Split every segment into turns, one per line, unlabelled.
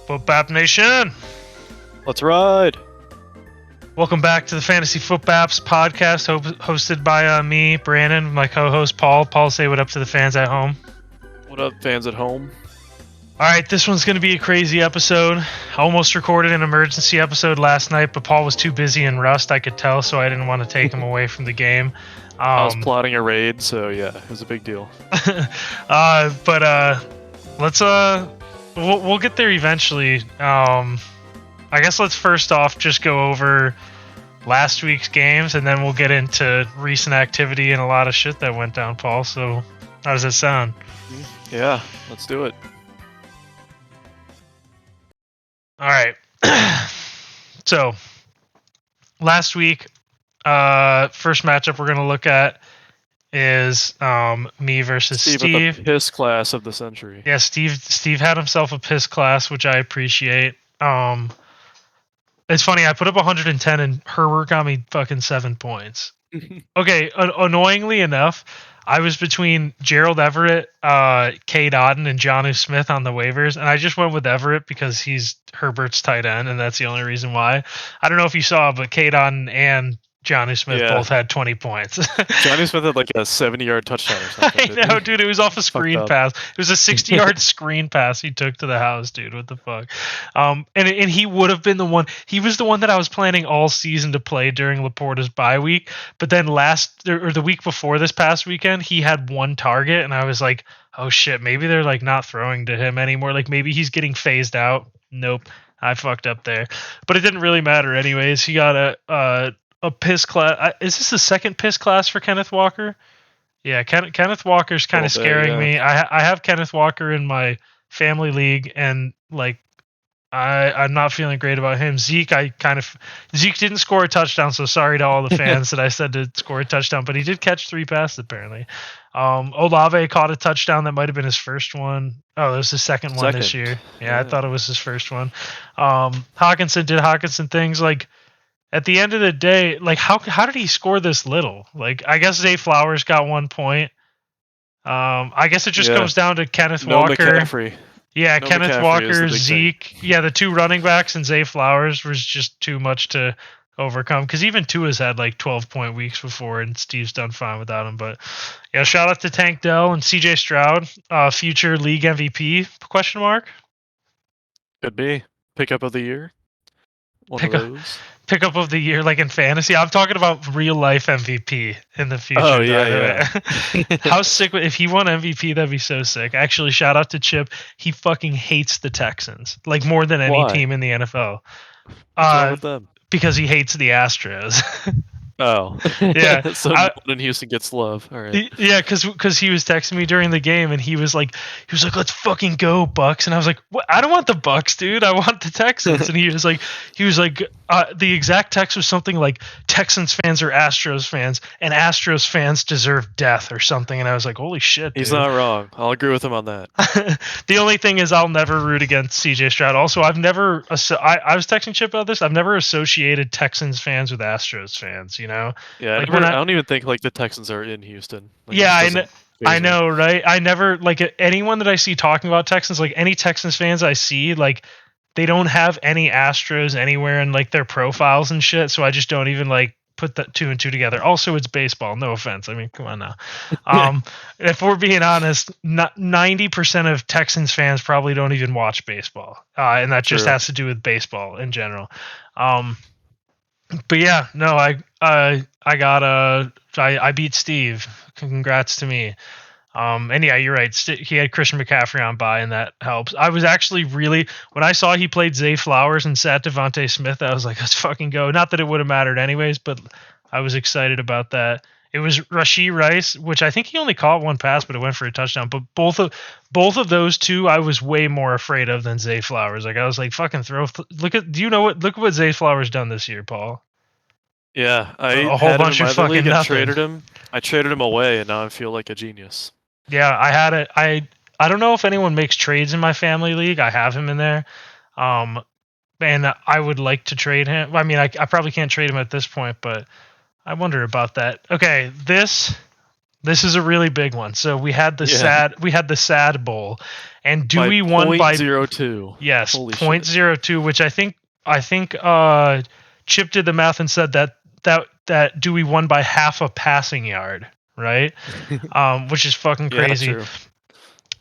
Footbap Nation!
Let's ride!
Welcome back to the Fantasy Footbaps podcast, hosted by me, Brandon, my co-host Paul. Paul, say what up to the fans at home.
What up, fans at home?
Alright, this one's going to be a crazy episode. I almost recorded an emergency episode last night, but Paul was too busy in Rust, I could tell, so I didn't want to take him away from the game.
I was plotting a raid, so yeah, it was a big deal.
Let's we'll get there eventually. I guess let's first off just go over last week's games, and then we'll get into recent activity and a lot of shit that went down, Paul. So how does that sound?
Yeah, let's do it.
All right. So last week, first matchup we're going to look at is me versus Steve.
The piss class of the century.
Yeah, Steve had himself a piss class, which I appreciate. It's funny, I put up 110 and Herbert got me fucking 7 points. Okay, annoyingly enough, I was between Gerald Everett, Cade Otton, and Jonnu Smith on the waivers, and I just went with Everett because he's Herbert's tight end, and that's the only reason why. I don't know if you saw, but Cade Otton and Jonnu Smith both had 20 points.
Jonnu Smith had like a 70-yard touchdown or something.
I know, dude. It was off a screen pass. It was a 60-yard screen pass he took to the house, dude. What the fuck? And he would have been the one. He was the one that I was planning all season to play during Laporta's bye week. But then the week before this past weekend, he had one target, and I was like, oh shit, maybe they're like not throwing to him anymore. Like maybe he's getting phased out. Nope, I fucked up there. But it didn't really matter anyways. He got a piss class. Is this the second piss class for Kenneth Walker? Yeah, Kenneth Walker's kind of scaring me. I have Kenneth Walker in my family league, and like I'm not feeling great about him. Zeke didn't score a touchdown, so sorry to all the fans that I said to score a touchdown, but he did catch 3 passes apparently. Olave caught a touchdown that might have been his first one. Oh, that was his second one this year. Yeah, I thought it was his first one. Hawkinson did Hawkinson things like. At the end of the day, like how did he score this little? Like I guess Zay Flowers got 1 point. I guess it just comes down to Kenneth Walker.
McCaffrey.
Yeah, Kenneth
McCaffrey
Walker, Zeke. Thing. Yeah, the 2 running backs and Zay Flowers was just too much to overcome. Because even Tua's had like 12-point weeks before, and Steve's done fine without him. But yeah, shout out to Tank Dell and CJ Stroud, future league MVP? Question mark.
Could be pickup of the year.
Pickup of the year, like in fantasy. I'm talking about real life MVP in the future.
Oh yeah.
How sick if he won MVP? That'd be so sick. Actually, shout out to Chip. He fucking hates the Texans like more than any team in the NFL.
What's wrong with them?
Because he hates the Astros.
Oh
yeah.
So then Houston gets love. All right.
Yeah, because he was texting me during the game, and he was like, let's fucking go Bucks, and I was like, what? I don't want the Bucks, dude. I want the Texans. And he was like, the exact text was something like Texans fans are Astros fans, and Astros fans deserve death or something. And I was like, holy shit, dude.
He's not wrong. I'll agree with him on that.
The only thing is, I'll never root against CJ Stroud. Also, I was texting Chip about this. I've never associated Texans fans with Astros fans. You know?
Yeah, like I don't even think like the Texans are in Houston. Like,
yeah, I know, right? I never like anyone that I see talking about Texans, like any Texans fans I see, like they don't have any Astros anywhere in like their profiles and shit. So I just don't even like put that 2 and 2 together. Also, it's baseball. No offense. I mean, come on now. If we're being honest, 90% of Texans fans probably don't even watch baseball, and that just has to do with baseball in general. But yeah, no, I beat Steve. Congrats to me. And yeah, you're right. He had Christian McCaffrey on bye, and that helps. I was actually when I saw he played Zay Flowers and sat Devontae Smith, I was like, let's fucking go. Not that it would have mattered anyways, but I was excited about that. It was Rashee Rice, which I think he only caught 1 pass, but it went for a touchdown. But both of those two, I was way more afraid of than Zay Flowers. Like I was like, fucking look at what Zay Flowers done this year, Paul.
Yeah, I
a whole bunch of fucking nothing.
Traded him. I traded him away, and now I feel like a genius.
Yeah, I had it. I don't know if anyone makes trades in my family league. I have him in there, and I would like to trade him. I mean, I probably can't trade him at this point, but I wonder about that. Okay, this This is a really big one. So we had the
Yeah.
sad bowl, and
By
Dewey won by
0.02.
yes,
Holy
point
shit.
0.02, which I think Chip did the math and said that Dewey won by half a passing yard, right? Which is fucking
Yeah,
crazy.
true.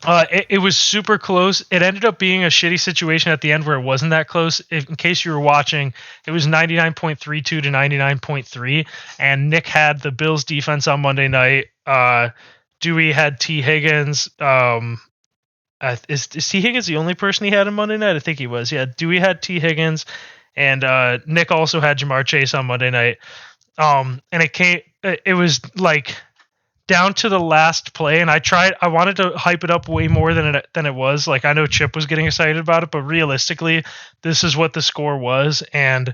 It was super close. It ended up being a shitty situation at the end where it wasn't that close. In case you were watching, it was 99.32 to 99.3, and Nick had the Bills defense on Monday night. Dewey had T. Higgins. Is T. Higgins the only person he had on Monday night? I think he was. Yeah, Dewey had T. Higgins, and Nick also had Jamar Chase on Monday night. And it was like down to the last play, and I wanted to hype it up way more than it was. Like, I know Chip was getting excited about it, but realistically, this is what the score was, and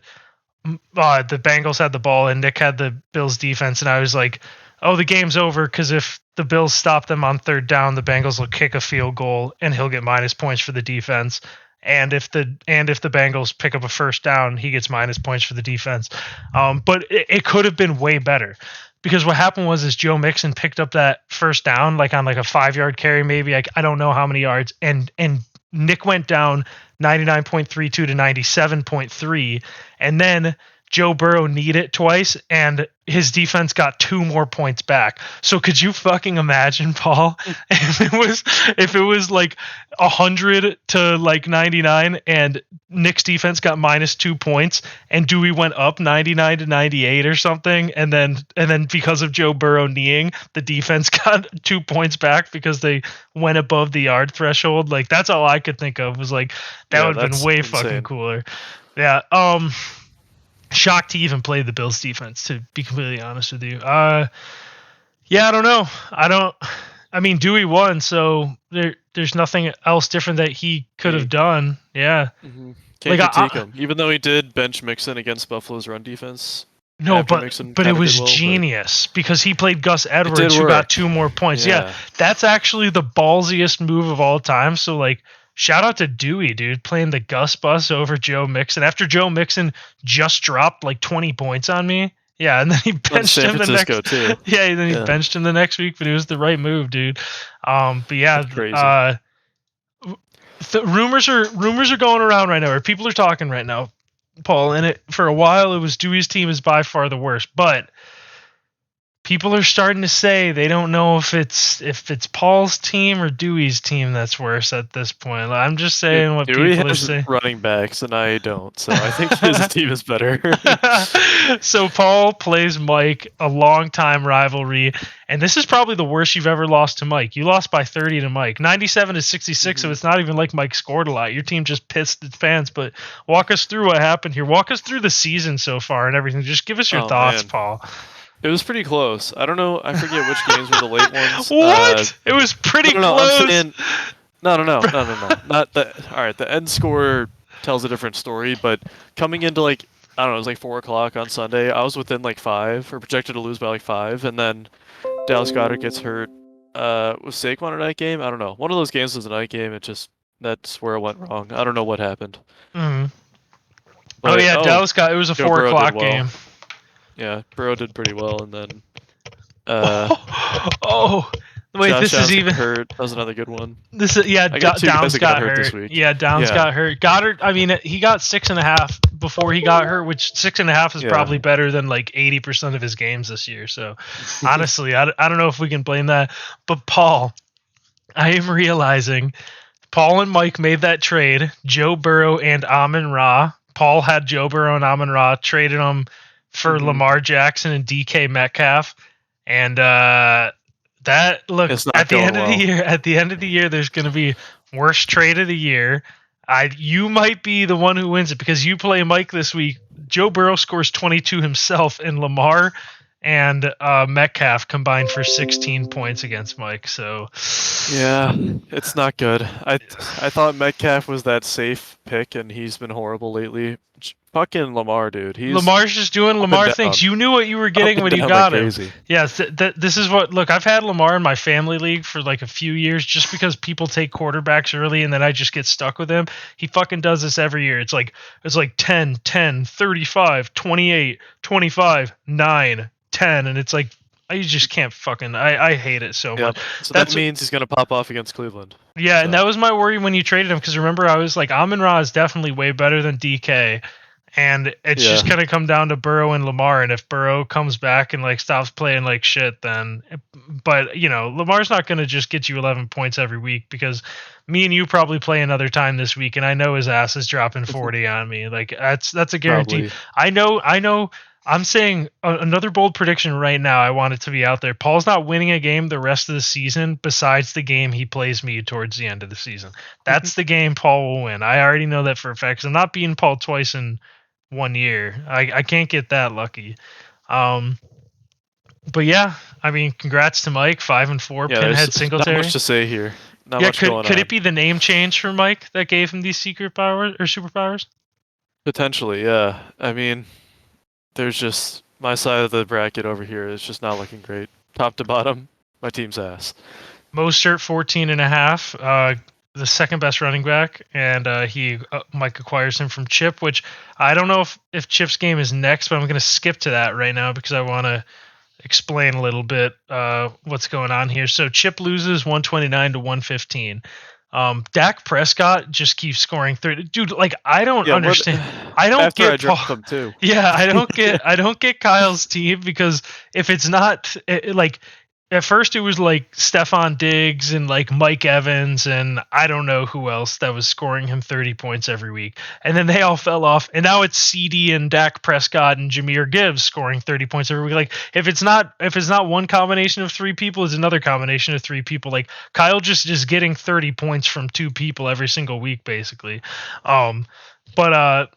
the Bengals had the ball and Nick had the Bills defense, and I was like, oh, the game's over, because if the Bills stop them on third down, the Bengals will kick a field goal and he'll get minus points for the defense. And if the Bengals pick up a first down, he gets minus points for the defense. But it could have been way better, because what happened was Joe Mixon picked up that first down like on like a 5-yard carry, maybe. I don't know how many yards, and Nick went down 99.32 to 97.3, and then Joe Burrow kneed it twice, and his defense got 2 more points back. So could you fucking imagine, Paul, if it was like 100 to like 99, and Nick's defense got minus 2 points, and Dewey went up 99 to 98 or something, and then because of Joe Burrow kneeing, the defense got 2 points back because they went above the yard threshold. Like, that's all I could think of, was like, that would have been way fucking cooler. Yeah. Shocked he even played the Bills defense, to be completely honest with you. Yeah, I don't know. I mean, Dewey won, so there's nothing else different that he could have done. Yeah.
Mm-hmm. Can't critique him, even though he did bench Mixon against Buffalo's run defense.
No, but it was genius, because he played Gus Edwards, who got 2 more points. Yeah, that's actually the ballsiest move of all time. So, like, shout out to Dewey, dude, playing the Gus bus over Joe Mixon after Joe Mixon just dropped like 20 points on me. Yeah, and then he benched him the next.
Too.
Yeah, then he benched him the next week, but it was the right move, dude. But yeah, rumors are going around right now, or people are talking right now, Paul. And for a while, it was Dewey's team is by far the worst, but people are starting to say they don't know if it's Paul's team or Dewey's team that's worse at this point. I'm just saying what
Dewey
people are
has
saying.
Running backs, and I don't, so I think his team is better.
So Paul plays Mike, a long-time rivalry, and this is probably the worst you've ever lost to Mike. You lost by 30 to Mike, 97 to 66. So it's not even like Mike scored a lot. Your team just pissed the fans. But walk us through what happened here. Walk us through the season so far and everything. Just give us your thoughts, man. Paul.
It was pretty close. I don't know. I forget which games were the late ones.
What? It was pretty close.
I'm saying, no. Not the. All right, the end score tells a different story. But coming into like, I don't know, it was like 4 o'clock on Sunday. I was within like 5, or projected to lose by like 5, and then Dallas Goedert gets hurt. Was Saquon a night game? I don't know. One of those games was a night game. That's where it went wrong. I don't know what happened.
Mm-hmm. But, Dallas got. It was a 4 o'clock game.
Yeah, Burrow did pretty well, and then.
Wait,
Josh
this
Downs
is even
hurt. That was another good one.
This is Downs got hurt this week. Yeah, Downs got hurt. Goddard. I mean, he got 6.5 before he got hurt, which 6.5 is probably better than like 80% of his games this year. So honestly, I don't know if we can blame that. But Paul, I am realizing Paul and Mike made that trade. Joe Burrow and Amon-Ra. Paul had Joe Burrow and Amon-Ra, traded them for Lamar Jackson and DK Metcalf, and that look at the end of the year, there's going to be worst trade of the year. You might be the one who wins it, because you play Mike this week. Joe Burrow scores 22 himself, and Lamar and Metcalf combined for 16 points against Mike. So
yeah, it's not good. I thought Metcalf was that safe pick, and he's been horrible lately. Fucking Lamar, dude.
Lamar's just doing Lamar things. You knew what you were getting when you got him. Yes, this is what. Look, I've had Lamar in my family league for like a few years, just because people take quarterbacks early and then I just get stuck with him. He fucking does this every year. It's like 10, 10, 35, 28, 25, 9, 10, and it's like You just can't fucking. I hate it so much.
Yep. So
That's
that means he's gonna pop off against Cleveland.
yeah,
So.
and that was my worry when you traded him because remember I was like Amon-Ra is definitely way better than DK, and it's just
Yeah.
gonna come down to Burrow and Lamar, and if Burrow comes back and like stops playing like shit, then. But you know Lamar's not gonna just get you 11 points every week because me and you probably play another time this week, and I know his ass is dropping 40 on me. Like that's a guarantee.
Probably.
I know. I'm saying another bold prediction right now. I want it to be out there. Paul's not winning a game the rest of the season besides the game he plays me towards the end of the season. That's the game Paul will win. I already know that for a fact. 'Cause I'm not beating Paul twice in 1 year. I can't get that lucky. But yeah, I mean, congrats to Mike. 5-4,
Yeah,
Pinhead
there's
Singletary.
not much to say here. Not
Yeah,
much going on.
could it be the name change for Mike that gave him these secret powers or superpowers?
Potentially, yeah. I mean, there's just my side of the bracket over here is just not looking great. Top to bottom, my team's ass.
Mostert 14.5, the second best running back, and Mike acquires him from Chip, which I don't know if Chip's game is next, but I'm going to skip to that right now because I want to explain a little bit what's going on here. So Chip loses 129 to 115. Dak Prescott just keeps scoring 30. Dude, like I don't understand. I don't
After
get
I dropped them too.
Yeah, I don't get Kyle's team because if it's not like at first it was like Stephon Diggs and like Mike Evans and I don't know who else that was scoring him 30 points every week. And then they all fell off. And now it's CD and Dak Prescott and Jahmyr Gibbs scoring 30 points every week. Like if it's not one combination of three people, it's another combination of three people. Like Kyle just is getting 30 points from two people every single week, basically. But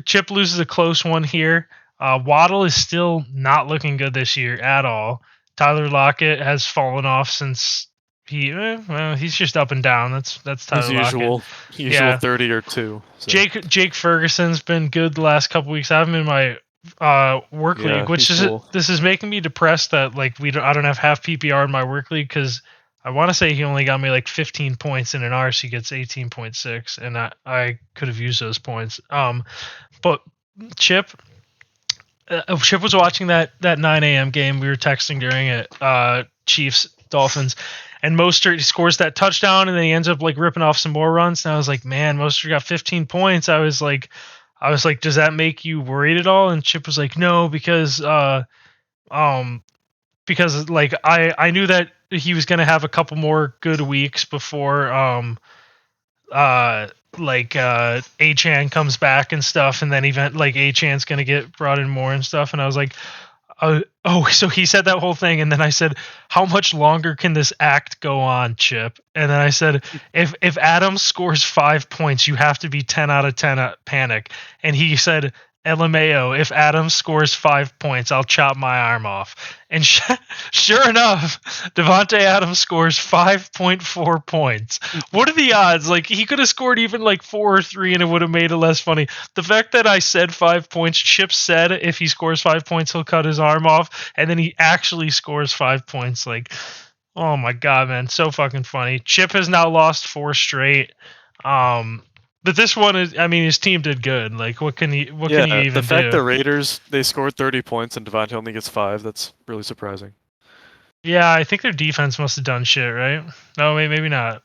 Chip loses a close one here. Waddle is still not looking good this year at all. Tyler Lockett has fallen off since he's just up and down. That's Tyler
His
Lockett.
usual 30 or 2. So.
Jake Ferguson's been good the last couple weeks. I have him in my work league, which is cool. This is making me depressed that like I don't have half PPR in my work league because I want to say he only got me like 15 points in an RC gets 18.6, and I could have used those points. But Chip was watching that 9 a.m. game. We were texting during it, Chiefs Dolphins, and Mostert he scores that touchdown, and then he ends up like ripping off some more runs. And I was like, man, Mostert got 15 points. I was like, does that make you worried at all? And Chip was like, no, because like I knew that he was gonna have a couple more good weeks before Achan comes back and stuff, and then Achan's gonna get brought in more and stuff, and I was like, so he said that whole thing, and then I said, how much longer can this act go on, Chip? And then I said, if Adams scores 5 points, you have to be 10 out of 10 at panic. And he said, LMAO, if Adams scores 5 points, I'll chop my arm off. And sure enough, Devontae Adams scores 5.4 points. What are the odds? Like, he could have scored even like 4 or 3 and it would have made it less funny. The fact that I said 5 points, Chip said if he scores 5 points, he'll cut his arm off. And then he actually scores 5 points. Like, oh my God, man. So fucking funny. Chip has now lost 4 straight. But this one is, I mean, his team did good. Like, what can he even do?
The fact the Raiders, they scored 30 points and Devontae only gets 5, that's really surprising.
Yeah, I think their defense must have done shit, right? No, maybe not.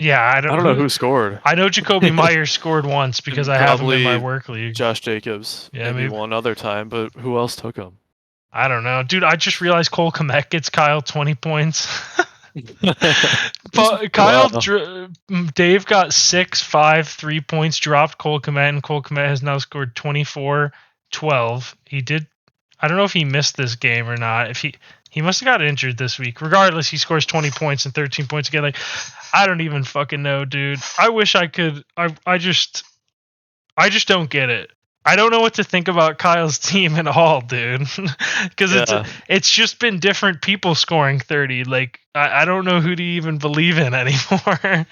Yeah, I don't
know who scored.
I know Jacoby Myers scored once because I have him in my work league.
Josh Jacobs,
yeah,
maybe one other time, but who else took him?
I don't know. Dude, I just realized Cole Kmet gets Kyle 20 points. But Kyle, Dave got 6, 5, 3 points, dropped Cole Kmet, and Cole Kmet has now scored 24, 12. He did. I don't know if he missed this game or not. If he must have got injured this week. Regardless, he scores 20 points and 13 points again. Like, I don't even fucking know, dude. I wish I could. I just don't get it. I don't know what to think about Kyle's team at all, dude. Because it's just been different people scoring 30. Like, I don't know who to even believe in anymore.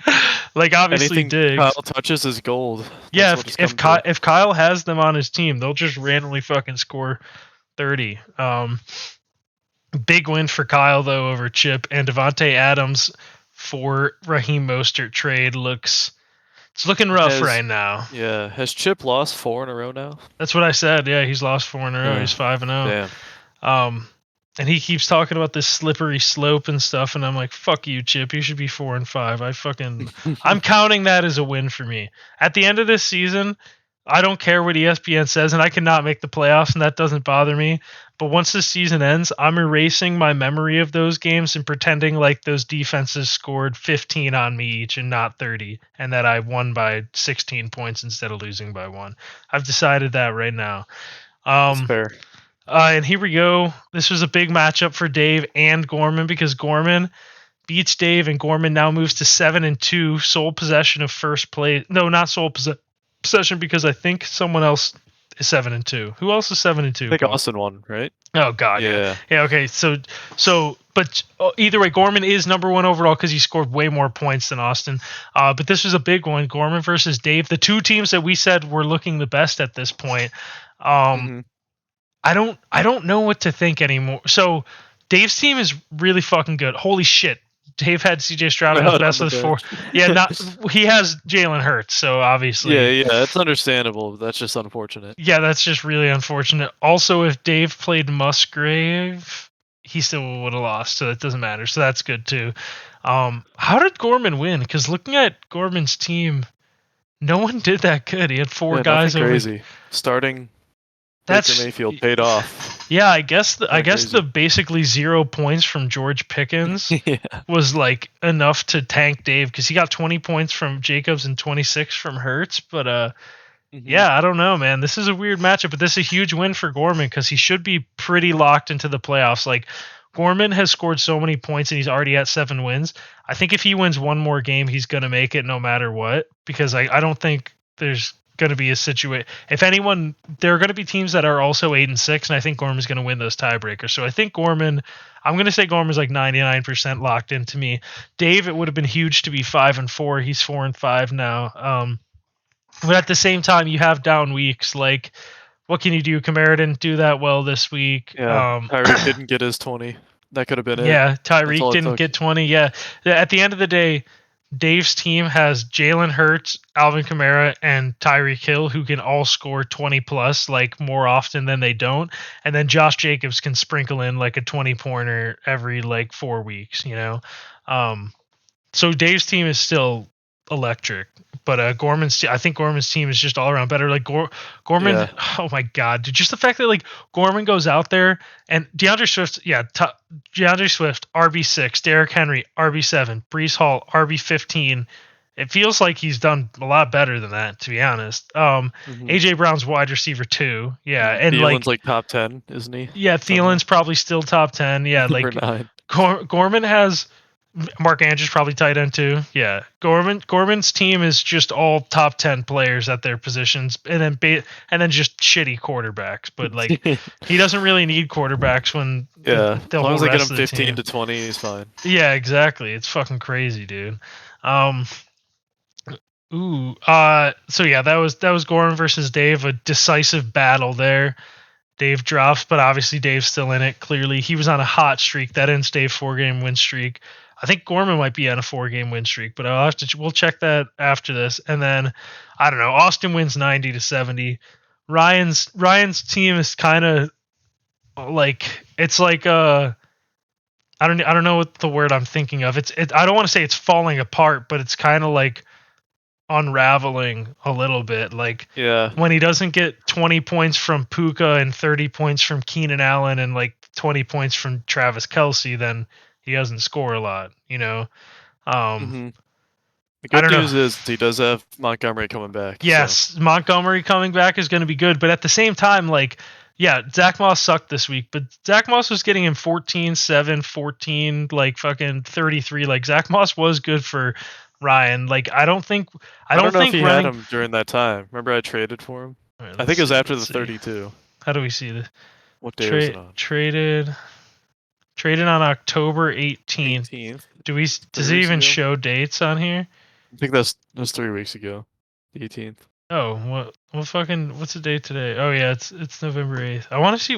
Like, obviously,
anything
Diggs.
Kyle touches is gold.
That's if Kyle has them on his team, they'll just randomly fucking score 30. Big win for Kyle though over Chip, and Devontae Adams for Raheem Mostert trade it's looking rough right now.
Yeah. Has Chip lost 4 in a row now?
That's what I said. Yeah, he's lost 4 in a row. He's 5-0.
Damn.
And he keeps talking about this slippery slope and stuff, and I'm like, fuck you, Chip. You should be 4-5. I'm counting that as a win for me. At the end of this season, I don't care what ESPN says, and I cannot make the playoffs, and that doesn't bother me. But once this season ends, I'm erasing my memory of those games and pretending like those defenses scored 15 on me each and not 30, and that I won by 16 points instead of losing by 1. I've decided that right now.
That's fair.
And here we go. This was a big matchup for Dave and Gorman because Gorman beats Dave, and Gorman now moves to 7-2, sole possession of first place. No, not sole possession, because I think someone else is 7-2. Who else is 7-2?
I think Austin won, right?
Oh God, yeah. Okay, but either way, Gorman is number 1 overall because he scored way more points than Austin. But this was a big one, Gorman versus Dave, the two teams that we said were looking the best at this point. I don't know what to think anymore. So Dave's team is really fucking good. Holy shit. Dave had CJ Stroud on his best of the 4. Yeah, he has Jalen Hurts, so obviously.
Yeah, that's understandable. That's just unfortunate.
Yeah, that's just really unfortunate. Also, if Dave played Musgrave, he still would have lost, so it doesn't matter. So that's good too. How did Gorman win? Because looking at Gorman's team, no one did that good. He had 4 guys over.
Crazy. Starting Baker Mayfield paid off.
Yeah, I guess the basically 0 points from George Pickens was like enough to tank Dave because he got 20 points from Jacobs and 26 from Hurts. But yeah, I don't know, man. This is a weird matchup, but this is a huge win for Gorman because he should be pretty locked into the playoffs. Like Gorman has scored so many points and he's already at 7 wins. I think if he wins one more game, he's gonna make it no matter what. Because I don't think there's going to be a situation. If anyone, there are going to be teams that are also 8-6, and I think Gorman's going to win those tiebreakers. So I think I'm going to say Gorman's like 99% locked into me. Dave, it would have been huge to be 5-4. He's 4-5 now. But at the same time, you have down weeks. Like, what can you do? Kamara didn't do that well this week.
Yeah, Tyreek didn't get his 20. That could have been it.
Yeah, Tyreek didn't get 20. Yeah, at the end of the day, Dave's team has Jalen Hurts, Alvin Kamara, and Tyreek Hill, who can all score 20 plus, like more often than they don't. And then Josh Jacobs can sprinkle in like a 20-pointer every like 4 weeks, you know? So Dave's team is still electric, but I think Gorman's team is just all around better. Like Gorman, yeah. Oh my God, dude, just the fact that like Gorman goes out there and DeAndre Swift, DeAndre Swift, RB6, Derrick Henry, RB7, Breece Hall, RB15. It feels like he's done a lot better than that, to be honest. AJ Brown's wide receiver 2, yeah, and
Thielen's like top 10, isn't he?
Yeah, Thielen's probably still top 10. Yeah, like 9. Gorman has. Mark Andrews probably tight end too. Yeah, Gorman's team is just all top 10 players at their positions, and then just shitty quarterbacks. But like he doesn't really need quarterbacks when
as long as they get him 15 to 20, he's fine.
Yeah, exactly. It's fucking crazy, dude. So yeah, that was Gorman versus Dave, a decisive battle there. Dave drops, but obviously Dave's still in it. Clearly, he was on a hot streak that ends Dave's 4-game win streak. I think Gorman might be on a 4-game win streak, but we'll check that after this. And then I don't know. Austin wins 90-70. Ryan's team is kind of like it's like I don't know what the word I'm thinking of. I don't want to say it's falling apart, but it's kind of like unraveling a little bit. Like when he doesn't get 20 points from Puka and 30 points from Keenan Allen and like 20 points from Travis Kelce, then he doesn't score a lot, you know.
The good news is he does have Montgomery coming back.
Yes, so. Montgomery coming back is going to be good, but at the same time, like, yeah, Zach Moss sucked this week, but Zach Moss was getting him 14, 7, 14, like fucking 33. Like Zach Moss was good for Ryan. Like I don't think
if he had him during that time. Remember I traded for him? Right, I think it was after the 32.
How do we see this?
What day was it on?
Traded on October 18th. Does it even show dates on here?
I think that's 3 weeks ago. The 18th.
Oh, what's the date today? Oh yeah, it's November 8th. I want to see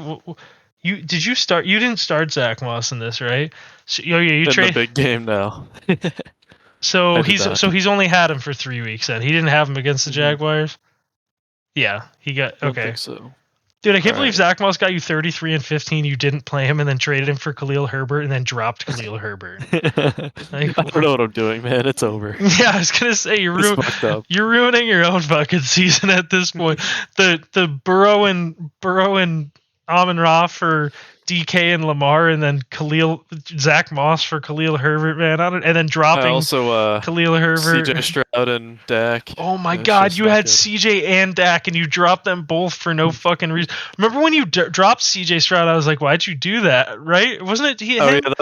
you didn't start Zach Moss in this, right? So, you
trade the big game now.
So he's only had him for 3 weeks then. He didn't have him against the Jaguars? Yeah, he got okay.
I think so.
Dude, I can't believe
right.
Zach Moss got you 33 and 15. You didn't play him and then traded him for Khalil Herbert and then dropped Khalil Herbert.
I don't know what I'm doing, man. It's over.
Yeah, I was gonna say
It's fucked up.
you're ruining your own fucking season at this point. The Burrow and Amon Ra for DK and Lamar, and then Zach Moss for Khalil Herbert, man. And then
I
dropping
also
Khalil Herbert.
CJ Stroud and Dak.
Oh my
It's
God,
just
you
not
had
good.
CJ and Dak, and you dropped them both for no fucking reason. Remember when you dropped CJ Stroud? I was like, why'd you do that? Right? Wasn't it
Oh
him?
yeah, that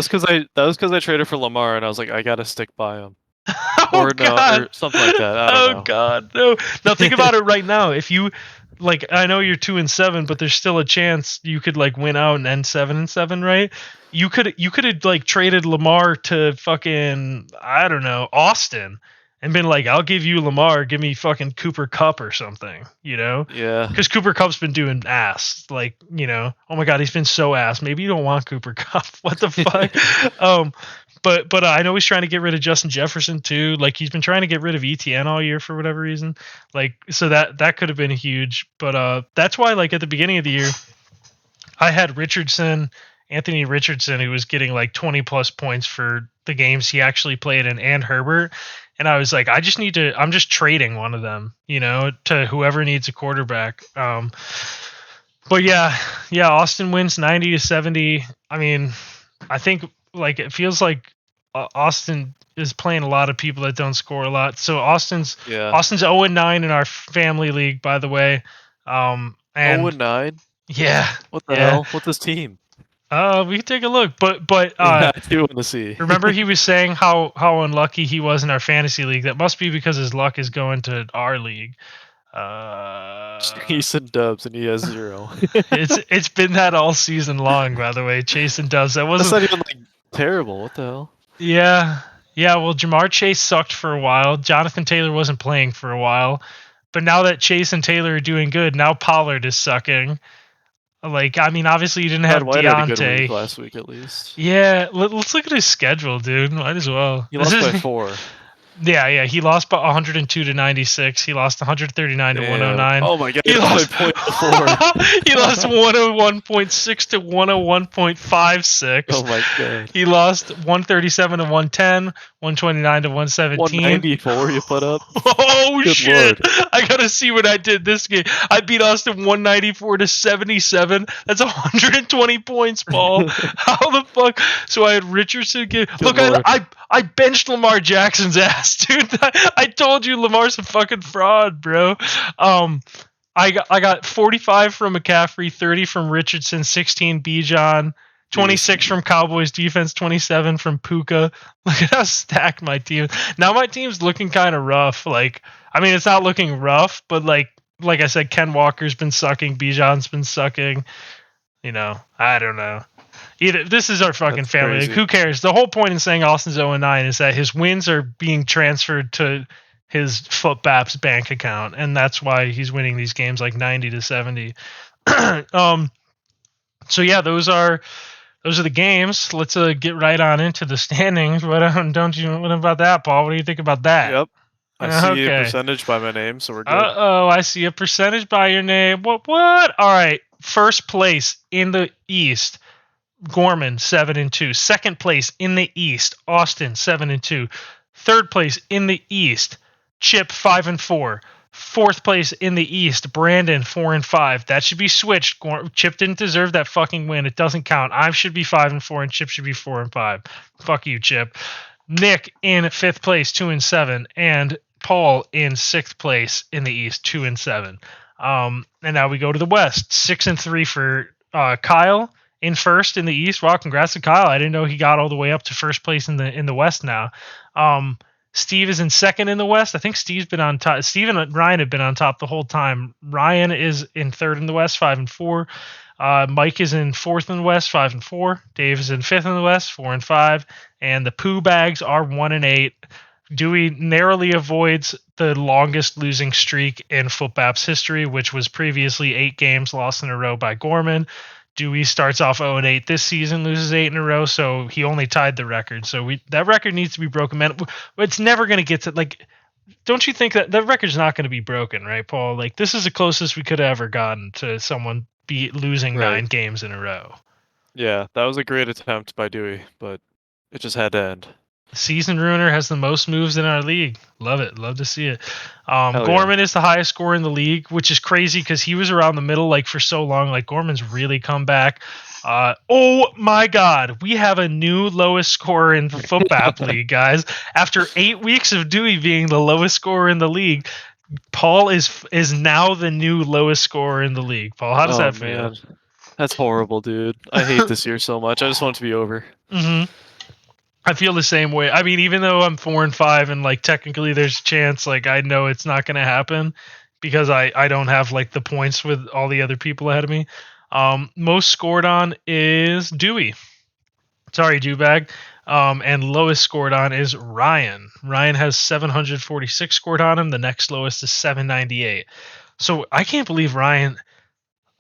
was because I traded for Lamar, and I was like, I gotta stick by him,
Oh
or no,
God.
or something like that. I don't
Oh
know.
God, no. Now think about it right now. If you like, I know you're 2-7, but there's still a chance you could like win out and end 7-7, right? You could have like traded Lamar to fucking, I don't know, Austin, and been like, I'll give you Lamar, give me fucking Cooper Cup or something, you know?
Yeah.
Because Cooper Cup's been doing ass, like, you know. Oh my God, he's been so ass. Maybe you don't want Cooper Cup. What the fuck? But I know he's trying to get rid of Justin Jefferson too. Like he's been trying to get rid of ETN all year for whatever reason. Like so that could have been huge. But that's why like at the beginning of the year, I had Anthony Richardson, who was getting like 20 plus points for the games he actually played in, and Herbert. And I was like, I'm just trading one of them, you know, to whoever needs a quarterback. But yeah, Austin wins 90-70. I mean, I think like it feels like Austin is playing a lot of people that don't score a lot. So Austin's 0-9 in our family league, by the way. And
0-9.
yeah,
What the hell? What's this team?
We can take a look, but
Yeah, I do want to see.
remember he was saying how unlucky he was in our fantasy league. That must be because his luck is going to our league.
Treason dubs and he has 0.
It's been that all season long, by the way. Chase and Dubs. That
That's
wasn't
not even like terrible. What the hell?
Yeah. Well, Jamar Chase sucked for a while. Jonathan Taylor wasn't playing for a while. But now that Chase and Taylor are doing good, now Pollard is sucking. Like, I mean, obviously you didn't have
White had a good week
Deontay.
last week at least.
Yeah, let's look at his schedule, dude. Might as well.
He lost by 4.
Yeah. He lost by 102-96. He lost 139-109.
Oh my God!
He lost
by 0.4.
He lost 101.6 to 101.56.
Oh my God!
He lost 137 to 110, 129 to 117.
194 you put up.
Oh
Good
shit!
Lord.
I gotta see what I did this game. I beat Austin 194 to 77. That's 120 points, Paul. How the fuck? So I had Richardson get. Look,
Lord.
I benched Lamar Jackson's ass, dude. I told you Lamar's a fucking fraud, bro. I got 45 from McCaffrey, 30 from Richardson, 16 Bijan, 26 from Cowboys defense, 27 from Puka. Look at how stacked my team. Now my team's looking kind of rough. Like, I mean, it's not looking rough, but like I said, Ken Walker's been sucking, Bijan's been sucking. You know, I don't know. This is our fucking family. Like, who cares? The whole point in saying Austin's 0-9 is that his wins are being transferred to his Footbaps bank account, and that's why he's winning these games like 90-70. So yeah, those are the games. Let's get right on into the standings. What about that, Paul? What do you think about that?
Yep. I see a percentage by my name, so we're good.
I see a percentage by your name. What? All right. First place in the East, Gorman 7-2. Second place in the East, Austin 7-2. Third place in the East, Chip 5-4. Fourth place in the East, Brandon 4-5. That should be switched. Chip didn't deserve that fucking win. It doesn't count. I should be 5-4 and Chip should be 4-5. Fuck you, Chip. Nick in fifth place, 2-7, and Paul in sixth place in the East, 2-7. And now we go to the West, 6-3 for Kyle in first in the East. Wow, congrats to Kyle. I didn't know he got all the way up to first place in the West now. Steve is in second in the West. I think Steve's been on top. Steve and Ryan have been on top the whole time. Ryan is in third in the West, 5-4. Mike is in fourth in the West, 5-4. Dave is in fifth in the West, 4-5. And the Pooh Bags are 1-8. Dewey narrowly avoids the longest losing streak in Footbaps history, which was previously 8 games lost in a row by Gorman. Dewey starts off 0-8 this season, loses 8 in a row, so he only tied the record. So that record needs to be broken, man. It's never going to get to, like, don't you think that record's not going to be broken, right, Paul? Like, this is the closest we could have ever gotten to someone be losing
Right.
9 games in a row.
Yeah, that was a great attempt by Dewey, but it just had to end.
Season ruiner has the most moves in our league. Love it. Love to see it.
Hell
Gorman is the highest scorer in the league, which is crazy because he was around the middle like for so long. Like Gorman's really come back. Oh my God, we have a new lowest scorer in the Footbap league, guys. After 8 weeks of Dewey being the lowest scorer in the league, Paul is now the new lowest scorer in the league. Paul, how does
Oh
that feel?
man, that's horrible, dude. I hate this year so much. I just want it to be over.
Mm-hmm. I feel the same way. I mean, even though I'm 4-5 and like technically there's a chance, like I know it's not going to happen because I don't have like the points with all the other people ahead of me. Most scored on is Dewey. Sorry, Dewbag. And lowest scored on is Ryan. Ryan has 746 scored on him. The next lowest is 798. So I can't believe Ryan.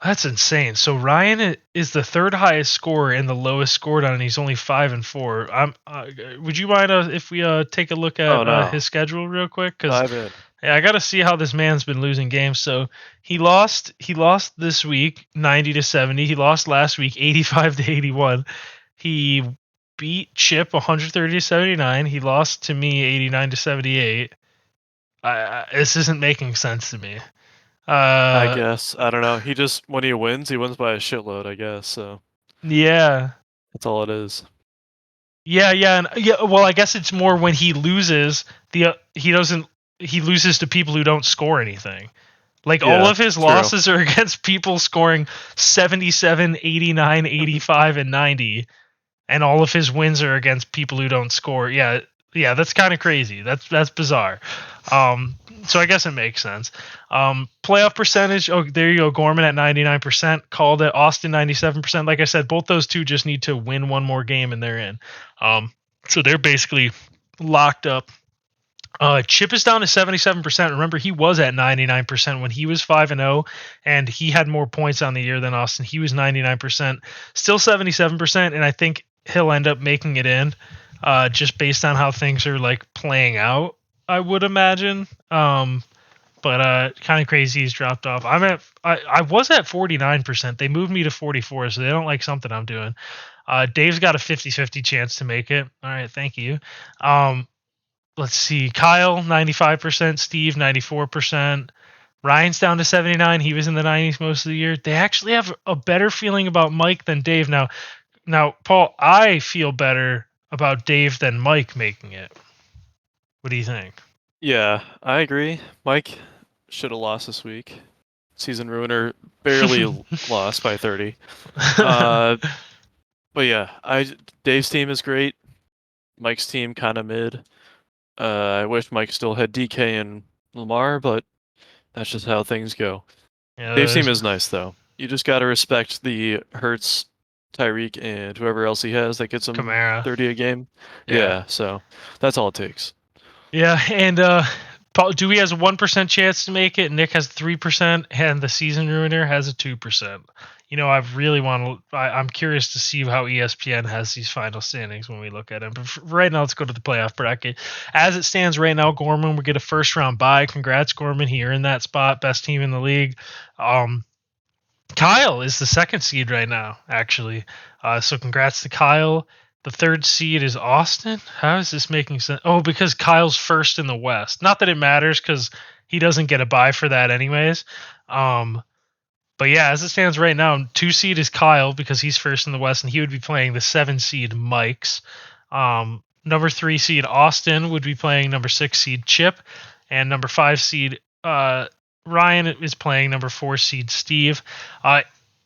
That's insane. So Ryan is the third highest scorer and the lowest scored on, and he's only 5-4. I'm. Would you mind if we take a look at
Oh no,
his schedule real quick? Because
dive in.
yeah, I got to see how this man's been losing games. So he lost. He lost this week 90-70. He lost last week 85-81. He beat Chip 130-79. He lost to me 89-78. This isn't making sense to me.
I
Uh,
guess. I don't know. He just when he wins by a shitload, I guess. So
yeah.
that's all it is.
Yeah, and yeah. Well, I guess it's more when he loses. He doesn't. He loses to people who don't score anything. Like all
Yeah,
of his
true.
losses are against people scoring 77, 89, 85, and 90, and all of his wins are against people who don't score. Yeah, that's kind of crazy. That's bizarre. So I guess it makes sense. Playoff percentage. Oh, there you go. Gorman at 99%. Called it. Austin 97%. Like I said, both those two just need to win one more game and they're in. So they're basically locked up. Chip is down to 77%. Remember, he was at 99% when he was 5-0, and he had more points on the year than Austin. He was 99%, still 77%, and I think he'll end up making it in, just based on how things are like playing out. I would imagine. But kind of crazy he's dropped off. I was at 49%. They moved me to 44, so they don't like something I'm doing. Dave's got a 50-50 chance to make it. All right, thank you. Let's see. Kyle 95%, Steve 94%. Ryan's down to 79. He was in the 90s most of the year. They actually have a better feeling about Mike than Dave now. Now, Paul, I feel better about Dave than Mike making it. What do you think?
Yeah, I agree. Mike should have lost this week. Season ruiner barely lost by 30. But yeah, Dave's team is great. Mike's team kind of mid. I wish Mike still had DK and Lamar, but that's just how things go.
Yeah,
Dave's team is nice though. You just gotta respect the Hurts, Tyreek, and whoever else he has that gets him
Kamara.
30 a game.
Yeah.
Yeah, so that's all it takes.
Yeah, and Paul Dewey has a 1% chance to make it. Nick has 3%, and the season ruiner has a 2%. You know, I really want to. I'm curious to see how ESPN has these final standings when we look at them. But right now, let's go to the playoff bracket. As it stands right now, Gorman will get a first round bye. Congrats, Gorman. He earned that spot. Best team in the league. Kyle is the second seed right now, actually. So congrats to Kyle. The third seed is Austin. How is this making sense? Oh, because Kyle's first in the West. Not that it matters because he doesn't get a bye for that anyways. But yeah, as it stands right now, 2 seed is Kyle because he's first in the West, and he would be playing the 7 seed Mike's. Number 3 seed Austin would be playing number 6 seed Chip, and number 5 seed Ryan is playing number 4 seed Steve.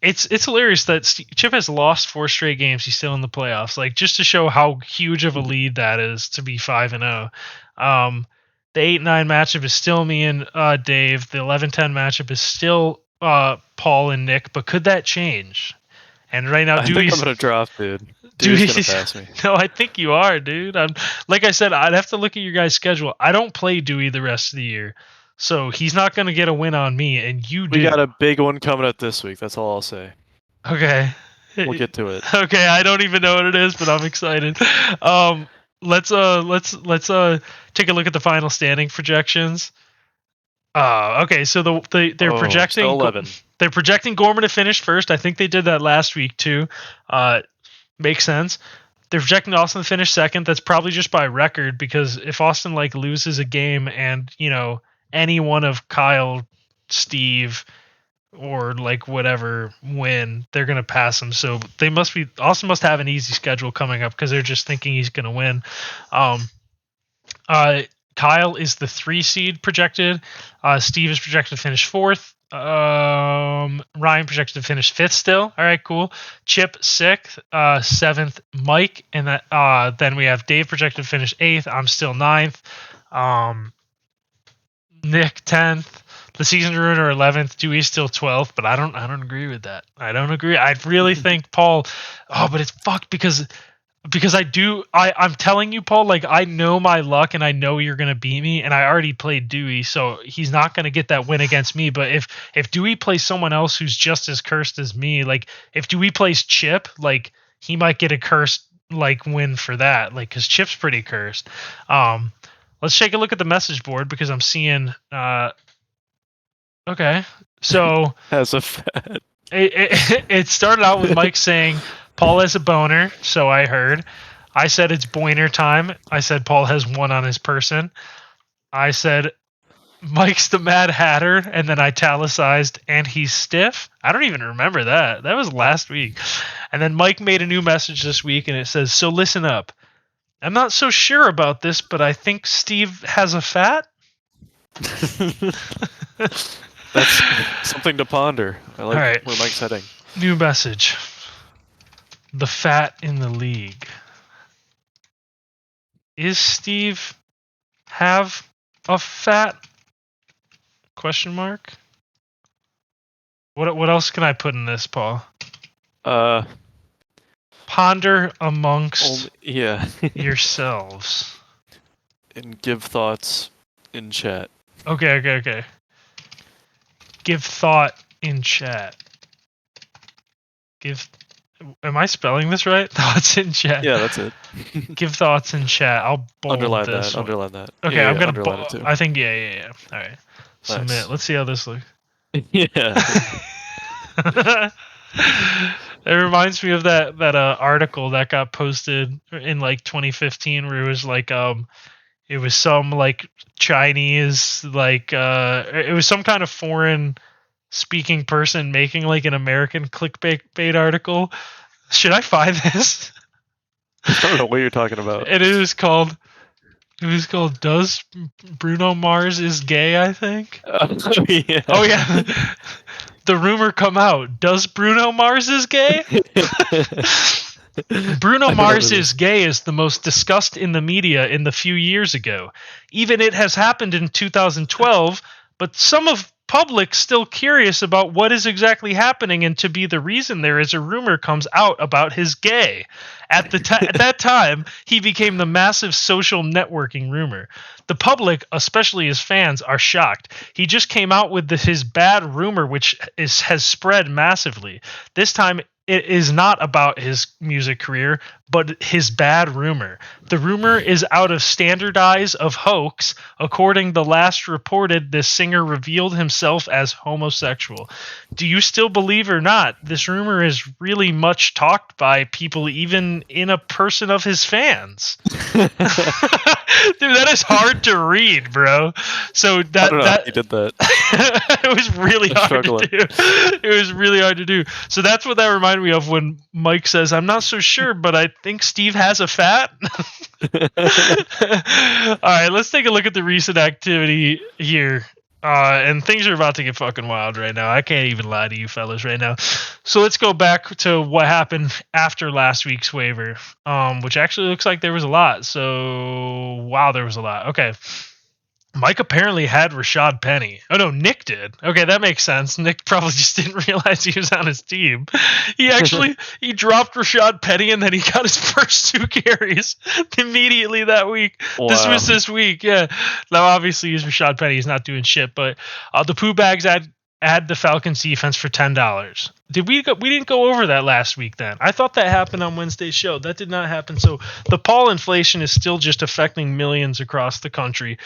It's hilarious that Chip has lost 4 straight games. He's still in the playoffs. Like just to show how huge of a lead that is to be 5-0. The 8-9 matchup is still me and Dave. The 11-10 matchup is still Paul and Nick. But could that change? And right now,
I think I'm gonna drop, dude. Dewey's gonna pass me.
No, I think you are, dude. Like I said, I'd have to look at your guys' schedule. I don't play Dewey the rest of the year, so he's not gonna get a win on me, and you do.
We got a big one coming up this week. That's all I'll say.
Okay.
We'll get to it.
Okay, I don't even know what it is, but I'm excited. Let's take a look at the final standing projections. Okay, so they're
still
projecting
11.
they're projecting Gorman to finish first. I think they did that last week too. Makes sense. They're projecting Austin to finish second. That's probably just by record, because if Austin like loses a game and any one of Kyle, Steve, or like whatever win, they're gonna pass him. So Austin must have an easy schedule coming up because they're just thinking he's gonna win. Uh, Kyle is the 3 seed projected. Steve is projected to finish 4th. Ryan projected to finish 5th still. All right, cool. Chip 6th, 7th Mike, and then we have Dave projected to finish 8th. I'm still 9th. Nick 10th. The season ruiner 11th. Dewey's still 12th, but I don't agree with that. I don't agree. I really think Paul. Oh, but it's fucked because I'm telling you, Paul, like I know my luck and I know you're gonna beat me, and I already played Dewey, so he's not gonna get that win against me. But if Dewey plays someone else who's just as cursed as me, like if Dewey plays Chip, like he might get a cursed like win for that, like because Chip's pretty cursed. Let's take a look at the message board because I'm seeing. Okay, so
Has a fat.
It started out with Mike saying Paul has a boner, so I heard. I said it's boiner time. I said Paul has one on his person. I said Mike's the Mad Hatter, and then italicized, and he's stiff. I don't even remember that. That was last week. And then Mike made a new message this week, and it says, so listen up. I'm not so sure about this, but I think Steve has a fat.
That's something to ponder. I like
right.
where Mike's heading.
New message. The fat in the league. Is Steve have a fat? Question mark. What else can I put in this, Paul? Ponder amongst yourselves.
And give thoughts in chat.
Okay. Give thought in chat. Am I spelling this right? Thoughts in chat.
Yeah, that's it.
Give thoughts in chat. I'll bold
underline
this.
that. Underline that.
Okay,
yeah,
I'm gonna.
underline it too.
I think yeah. All right. Submit.
Nice.
Let's see how this looks.
Yeah.
It reminds me of that article that got posted in like 2015 where it was like it was some like Chinese like it was some kind of foreign speaking person making like an American clickbait article. Should I find this?
I don't know what you're talking about.
And it was called Does Bruno Mars is Gay, I think.
Yeah.
Oh yeah. The rumor come out. Does Bruno Mars is gay? Bruno Mars is gay is the most discussed in the media in the few years ago. Even it has happened in 2012, but some of public still curious about what is exactly happening, and to be the reason there is a rumor comes out about his gay. At that time, he became the massive social networking rumor. The public, especially his fans, are shocked. He just came out with his bad rumor, which has spread massively. This time, it is not about his music career, but his bad rumor. The rumor is out of standardize of hoax. According the last reported, this singer revealed himself as homosexual. Do you still believe or not? This rumor is really much talked by people, even in a person of his fans. Dude, that is hard to read, bro. So that
he did that.
it was really hard to do. It was really hard to do. So that's what that reminded me of when Mike says, "I'm not so sure, but I think Steve has a fat." All right, let's take a look at the recent activity here. And things are about to get fucking wild right now. I can't even lie to you fellas right now. So let's go back to what happened after last week's waiver, which actually looks like there was a lot. So, wow, there was a lot. Okay. Mike apparently had Rashad Penny. Oh, no, Nick did. Okay, that makes sense. Nick probably just didn't realize he was on his team. He dropped Rashad Penny, and then he got his first 2 carries immediately that week. Wow. This was this week, yeah. Now, obviously, he's Rashad Penny. He's not doing shit, but the Pooh Bags add the Falcons defense for $10. We didn't go over that last week then. I thought that happened on Wednesday's show. That did not happen. So the Paul inflation is still just affecting millions across the country.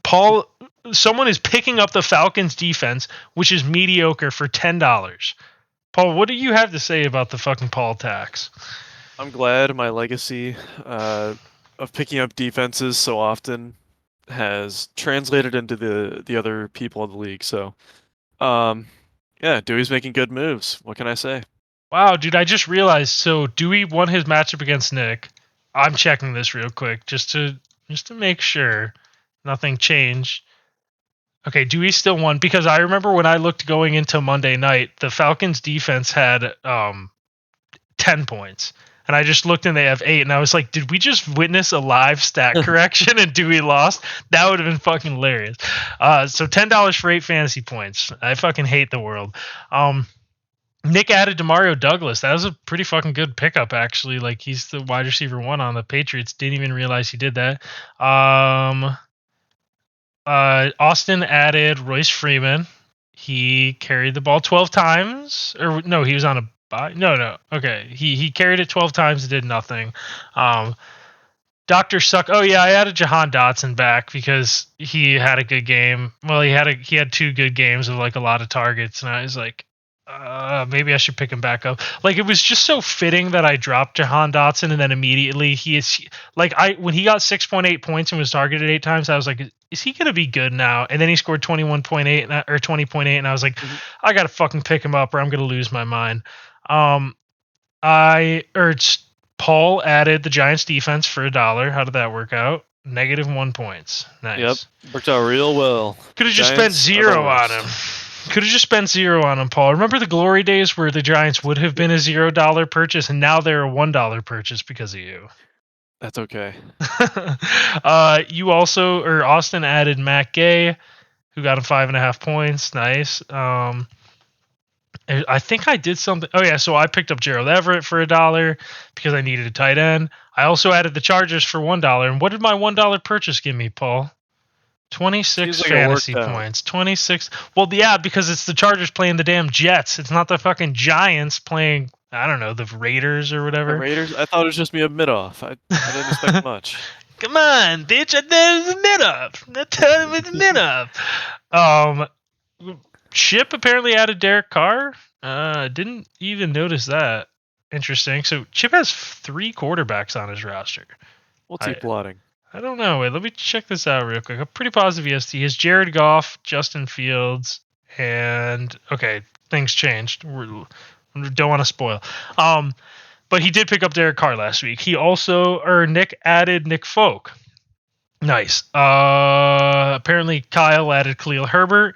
Paul someone is picking up the Falcons defense, which is mediocre, for $10. Paul, what do you have to say about the fucking Paul tax?
I'm glad my legacy of picking up defenses so often has translated into the other people in the league. So, yeah, Dewey's making good moves. What can I say?
Wow, dude, I just realized. So Dewey won his matchup against Nick. I'm checking this real quick just to make sure nothing changed. Okay, Dewey still won because I remember when I looked going into Monday night, the Falcons defense had 10 points. And I just looked and they have 8, and I was like, did we just witness a live stat correction and Dewey lost? That would have been fucking hilarious. So $10 for 8 fantasy points. I fucking hate the world. Nick added Demario Douglas. That was a pretty fucking good pickup, actually. Like, he's the wide receiver 1 on the Patriots. Didn't even realize he did that. Austin added Royce Freeman. He carried the ball 12 times. Or, no, he was on a bye. No. Okay. He carried it 12 times and did nothing. Dr. Suck. Oh, yeah, I added Jahan Dotson back because he had a good game. Well, he had 2 good games of, like, a lot of targets. And I was like, maybe I should pick him back up. Like, it was just so fitting that I dropped Jahan Dotson and then immediately when he got 6.8 points and was targeted 8 times, I was like, is he going to be good now? And then he scored 21.8 or 20.8, and I was like, I got to fucking pick him up or I'm going to lose my mind. Paul added the Giants defense for $1. How did that work out? -1 points. Nice.
Yep, worked out real well.
Could have just spent 0 on him. Could have just spent 0 on him, Paul. Remember the glory days where the Giants would have been a $0 purchase, and now they're a $1 purchase because of you.
That's okay.
You also, or Austin added Matt Gay, who got him 5.5 points. Nice. I think I did something. Oh yeah, so I picked up Gerald Everett for $1 because I needed a tight end. I also added the Chargers for $1. And what did my $1 purchase give me, Paul? 26 fantasy points. 26. Well, yeah, because it's the Chargers playing the damn Jets. It's not the fucking Giants playing, I don't know, the Raiders or whatever.
The Raiders? I thought it was just me a mid-off. I didn't expect much.
Come on, bitch. There's a mid-off. That's how it was a mid-off. Chip apparently added Derek Carr. Didn't even notice that. Interesting. So Chip has 3 quarterbacks on his roster.
What's he plotting?
I don't know. Wait, let me check this out real quick. I'm pretty positive he has Jared Goff, Justin Fields, and okay, things changed. We don't want to spoil. But he did pick up Derek Carr last week. He also, Nick added Nick Folk. Nice. Apparently Kyle added Khalil Herbert.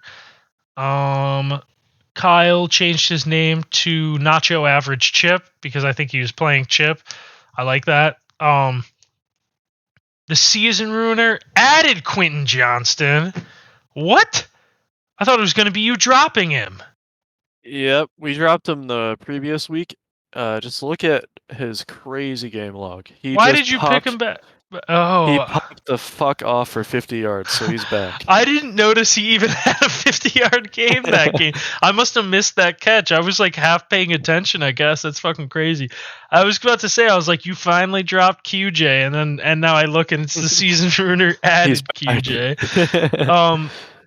Kyle changed his name to Nacho Average Chip because I think he was playing Chip. I like that. The Season Ruiner added Quentin Johnston. What? I thought it was going to be you dropping him.
Yep, we dropped him the previous week. Just look at his crazy game log.
Why did you pick him back? Oh,
he popped the fuck off for 50 yards, so he's back.
I didn't notice he even had a 50-yard game that game. I must have missed that catch. I was like half paying attention, I guess. That's fucking crazy. I was about to say, I was like, you finally dropped QJ, and now I look and it's the Season Ruiner added QJ.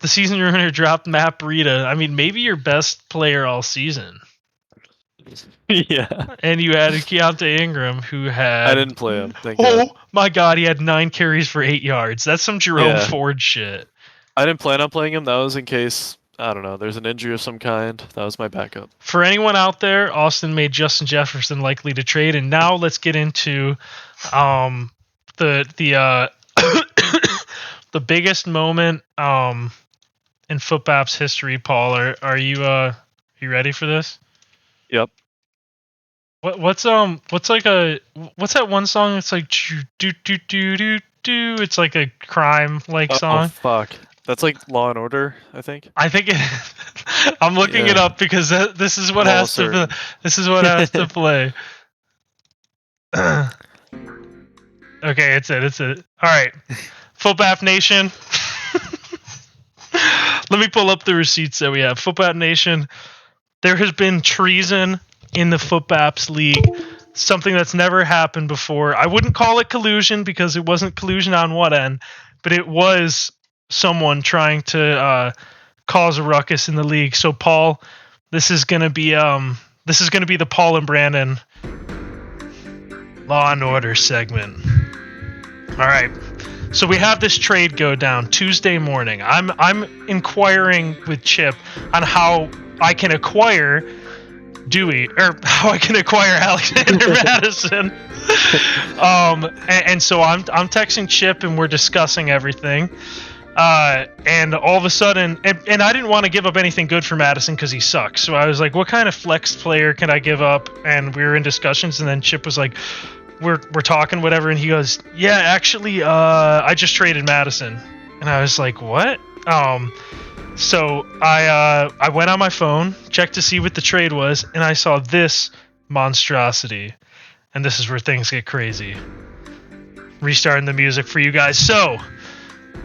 The Season Ruiner dropped Matt Breida. I mean, maybe your best player all season.
Yeah.
And you added Keontae Ingram, who had...
I didn't play him. Thank God.
My God, he had 9 carries for 8 yards. That's some Jerome Ford shit.
I didn't plan on playing him. That was in case, I don't know, there's an injury of some kind. That was my backup.
For anyone out there, Austin made Justin Jefferson likely to trade. And now let's get into the the biggest moment in Footbaps history. Paul, are you ready for this?
Yep.
What's that one song? It's like do do do do do. It's like a crime song.
Oh fuck, that's like Law and Order, I think.
I think it. I'm looking it up because this is what has to. This is what has to play. Okay, it's it. All right, Footbap Nation. Let me pull up the receipts that we have. Footbap Nation. There has been treason in the Footbaps League, something that's never happened before. I wouldn't call it collusion because it wasn't collusion on one end, but it was someone trying to cause a ruckus in the league. So Paul, this is gonna be the Paul and Brandon Law and Order segment. All right. So we have this trade go down Tuesday morning. I'm inquiring with Chip on how I can acquire Dewey, or how I can acquire Alexander Madison. And so I'm texting Chip and we're discussing everything. And all of a sudden, and I didn't want to give up anything good for Madison because he sucks. So I was like, what kind of flex player can I give up? And we were in discussions, and then Chip was like, we're talking, whatever, and he goes, yeah, actually, I just traded Madison. And I was like, what? So I went on my phone, checked to see what the trade was, and I saw this monstrosity. And this is where things get crazy. Restarting the music for you guys. So,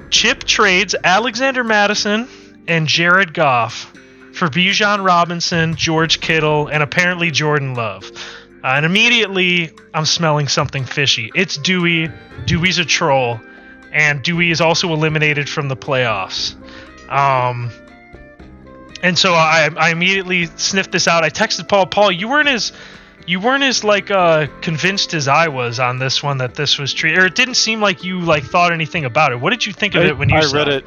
Chip trades Alexander Madison and Jared Goff for Bijan Robinson, George Kittle, and apparently Jordan Love. And immediately, I'm smelling something fishy. It's Dewey. Dewey's a troll. And Dewey is also eliminated from the playoffs. And so I immediately sniffed this out. I texted Paul. Paul, you weren't as like convinced as I was on this one that this was true, or it didn't seem like you like thought anything about it. What did you think of it when you saw it?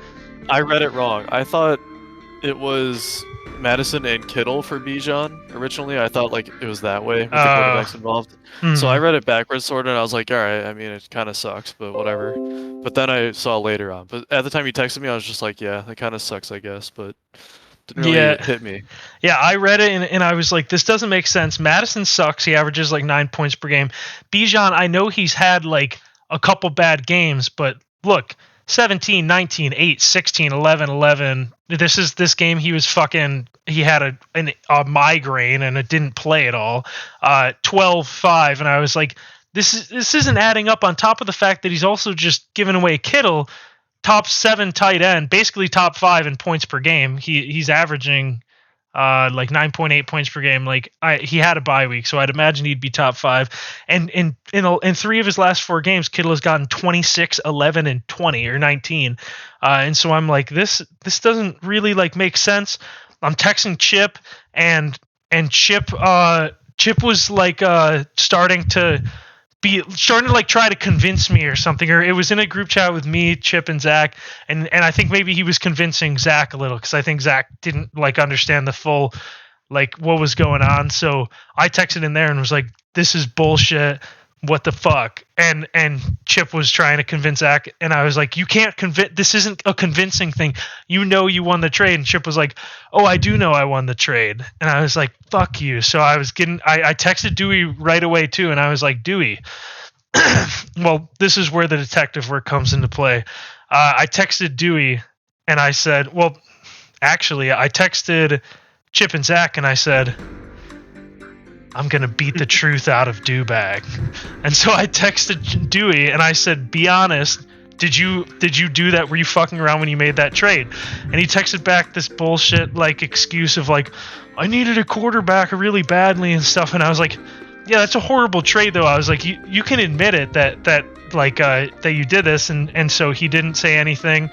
I read it wrong. I thought it was Madison and Kittle for Bijan originally. I thought like it was that way with the quarterbacks involved. So I read it backwards sort of, and I was like, all right, I mean, it kind of sucks, but whatever. But then I saw later on. But at the time you texted me, I was just like, yeah, that kind of sucks, I guess, but didn't really hit me.
Yeah, I read it, and I was like, this doesn't make sense. Madison sucks. He averages like 9 points per game. Bijan, I know he's had like a couple bad games, but look, 17, 19, 8, 16, 11, 11. This game he had a migraine and it didn't play at all. 12, 5, and I was like, this isn't adding up, on top of the fact that he's also just given away Kittle, top 7 tight end, basically top 5 in points per game. He's averaging like 9.8 points per game. Like he had a bye week, so I'd imagine he'd be top 5. And in 3 of his last 4 games, Kittle has gotten 26, 11, and 20 or 19. And so I'm like, this doesn't really like make sense. I'm texting Chip, and Chip was like starting to like try to convince me or something, or it was in a group chat with me, Chip, and Zach, and I think maybe he was convincing Zach a little, because I think Zach didn't like understand the full like what was going on. So I texted in there and was like, this is bullshit, what the fuck? And Chip was trying to convince Zach, and I was like, you can't convince, this isn't a convincing thing, you know you won the trade. And Chip was like, oh, I do know I won the trade. And I was like, fuck you. So I texted Dewey right away too, and I was like, Dewey, well, this is where the detective work comes into play. I texted Dewey and I said, well, actually I texted Chip and Zach and I said, I'm going to beat the truth out of Dewbag. And so I texted Dewey and I said, be honest, did you do that? Were you fucking around when you made that trade? And he texted back this bullshit like excuse of like, I needed a quarterback really badly and stuff. And I was like, yeah, that's a horrible trade though. I was like, you can admit it that you did this. And so he didn't say anything.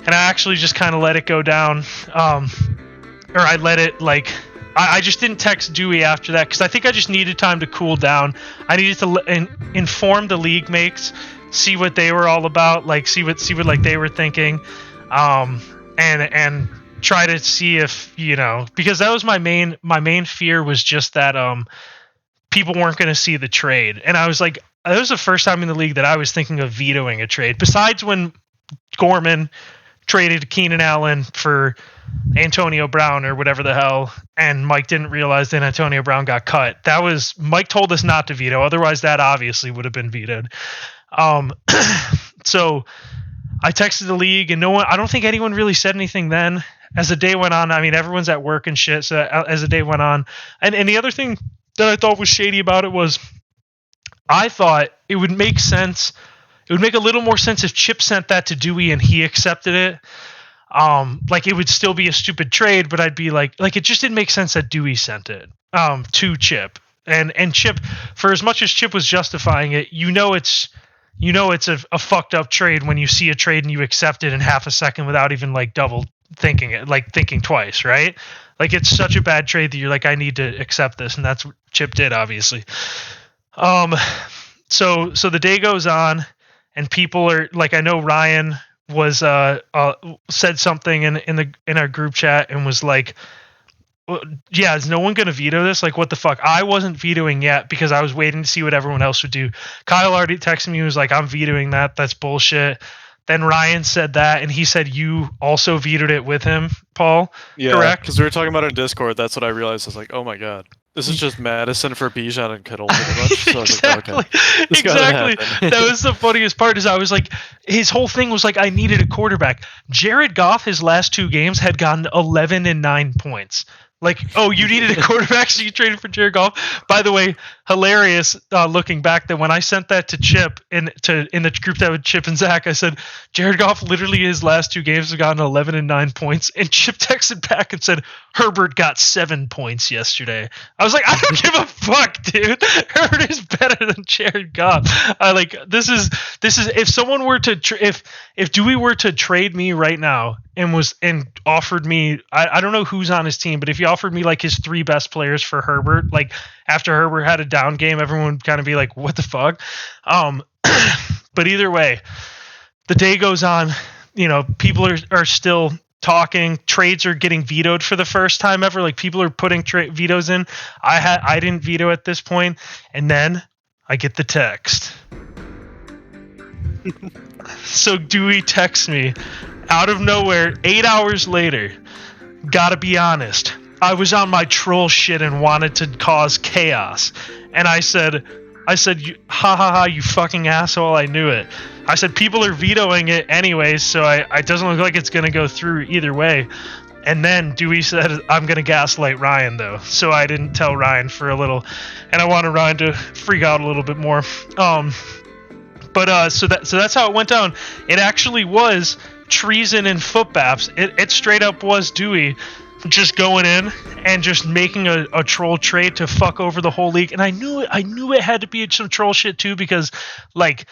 And I actually just kind of let it go down. Or I let it like, I just didn't text Dewey after that because I think I just needed time to cool down. I needed to inform the league mates, see what they were all about, like see what like they were thinking, and try to see if, you know, because that was my main fear, was just that people weren't going to see the trade. And I was like, that was the first time in the league that I was thinking of vetoing a trade, besides when Gorman traded Keenan Allen for Antonio Brown or whatever the hell, and Mike didn't realize that Antonio Brown got cut. That was, Mike told us not to veto, otherwise that obviously would have been vetoed. So I texted the league, and I don't think anyone really said anything then. As the day went on, I mean, everyone's at work and shit, so as the day went on, and the other thing that I thought was shady about it was, I thought it would make sense, it would make a little more sense if Chip sent that to Dewey and he accepted it. Like it would still be a stupid trade, but I'd be like it just didn't make sense that Dewey sent it to Chip. And Chip, for as much as Chip was justifying it, you know it's you know it's a fucked up trade when you see a trade and you accept it in half a second without even like double thinking it, like thinking twice, right? Like it's such a bad trade that you're like, I need to accept this, and that's what Chip did, obviously. Um, so the day goes on, and people are like, I know Ryan was said something in our group chat and was like, well, yeah, is no one going to veto this? Like, what the fuck? I wasn't vetoing yet because I was waiting to see what everyone else would do. Kyle already texted me. He was like, I'm vetoing that. That's bullshit. Then Ryan said that, and he said you also vetoed it with him, Paul.
Yeah,
correct?
because we were talking about it in Discord. That's what I realized. I was like, oh my god. This is just Madison for Bijan and Kittle, pretty much. So
exactly.
I was like, okay,
Exactly. That was the funniest part. Is I was like, his whole thing was like, I needed a quarterback. Jared Goff, his last 2 games, had gotten 11 and 9 points. Like, oh, you needed a quarterback, so you traded for Jared Goff. By the way, hilarious. Looking back, that when I sent that to Chip in the group that with Chip and Zach, I said Jared Goff literally his last 2 games have gotten 11 and 9 points, and Chip texted back and said Herbert got 7 points yesterday. I was like, I don't give a fuck, dude. Herbert is better than Jared Goff. I like this is if someone were to if Dewey were to trade me right now and offered me, I don't know who's on his team, but if he offered me like his 3 best players for Herbert, like after Herbert had a down game, everyone would kind of be like, what the fuck? But either way, the day goes on, you know, people are still talking. Trades are getting vetoed for the first time ever. Like people are putting vetoes in. I didn't veto at this point, and then I get the text. So Dewey texts me out of nowhere 8 hours later. Gotta be honest, I was on my troll shit and wanted to cause chaos. And I said, ha ha ha, you fucking asshole, I knew it. I said, people are vetoing it anyways, so it doesn't look like it's going to go through either way. And then Dewey said, I'm going to gaslight Ryan, though. So I didn't tell Ryan for a little, and I wanted Ryan to freak out a little bit more. But so that's how it went down. It actually was Treason and Footbaps. It straight up was Dewey just going in and just making a troll trade to fuck over the whole league. And I knew it had to be some troll shit too, because like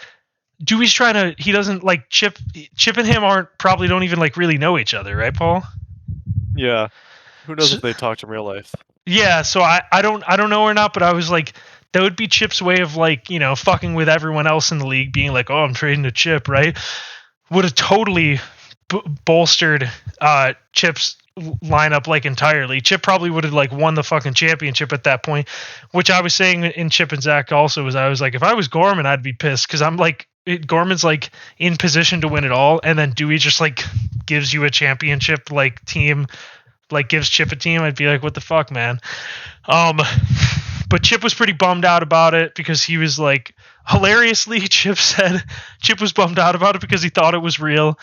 Dewey's trying to, he doesn't like Chip and him probably don't even like really know each other, right, Paul?
Yeah. Who knows if they talked in real life?
Yeah, so I don't know or not, but I was like, that would be Chip's way of like, you know, fucking with everyone else in the league, being like, oh, I'm trading to Chip, right? Would have totally bolstered Chip's lineup like entirely. Chip probably would have like won the fucking championship at that point, which I was saying in Chip and Zach also was, I was like, if I was Gorman, I'd be pissed, because I'm like, Gorman's like in position to win it all, and then Dewey just like gives you a championship like team, like gives Chip a team. I'd be like, what the fuck, man? But Chip was pretty bummed out about it, because he was like, hilariously, Chip said Chip was bummed out about it because he thought it was real,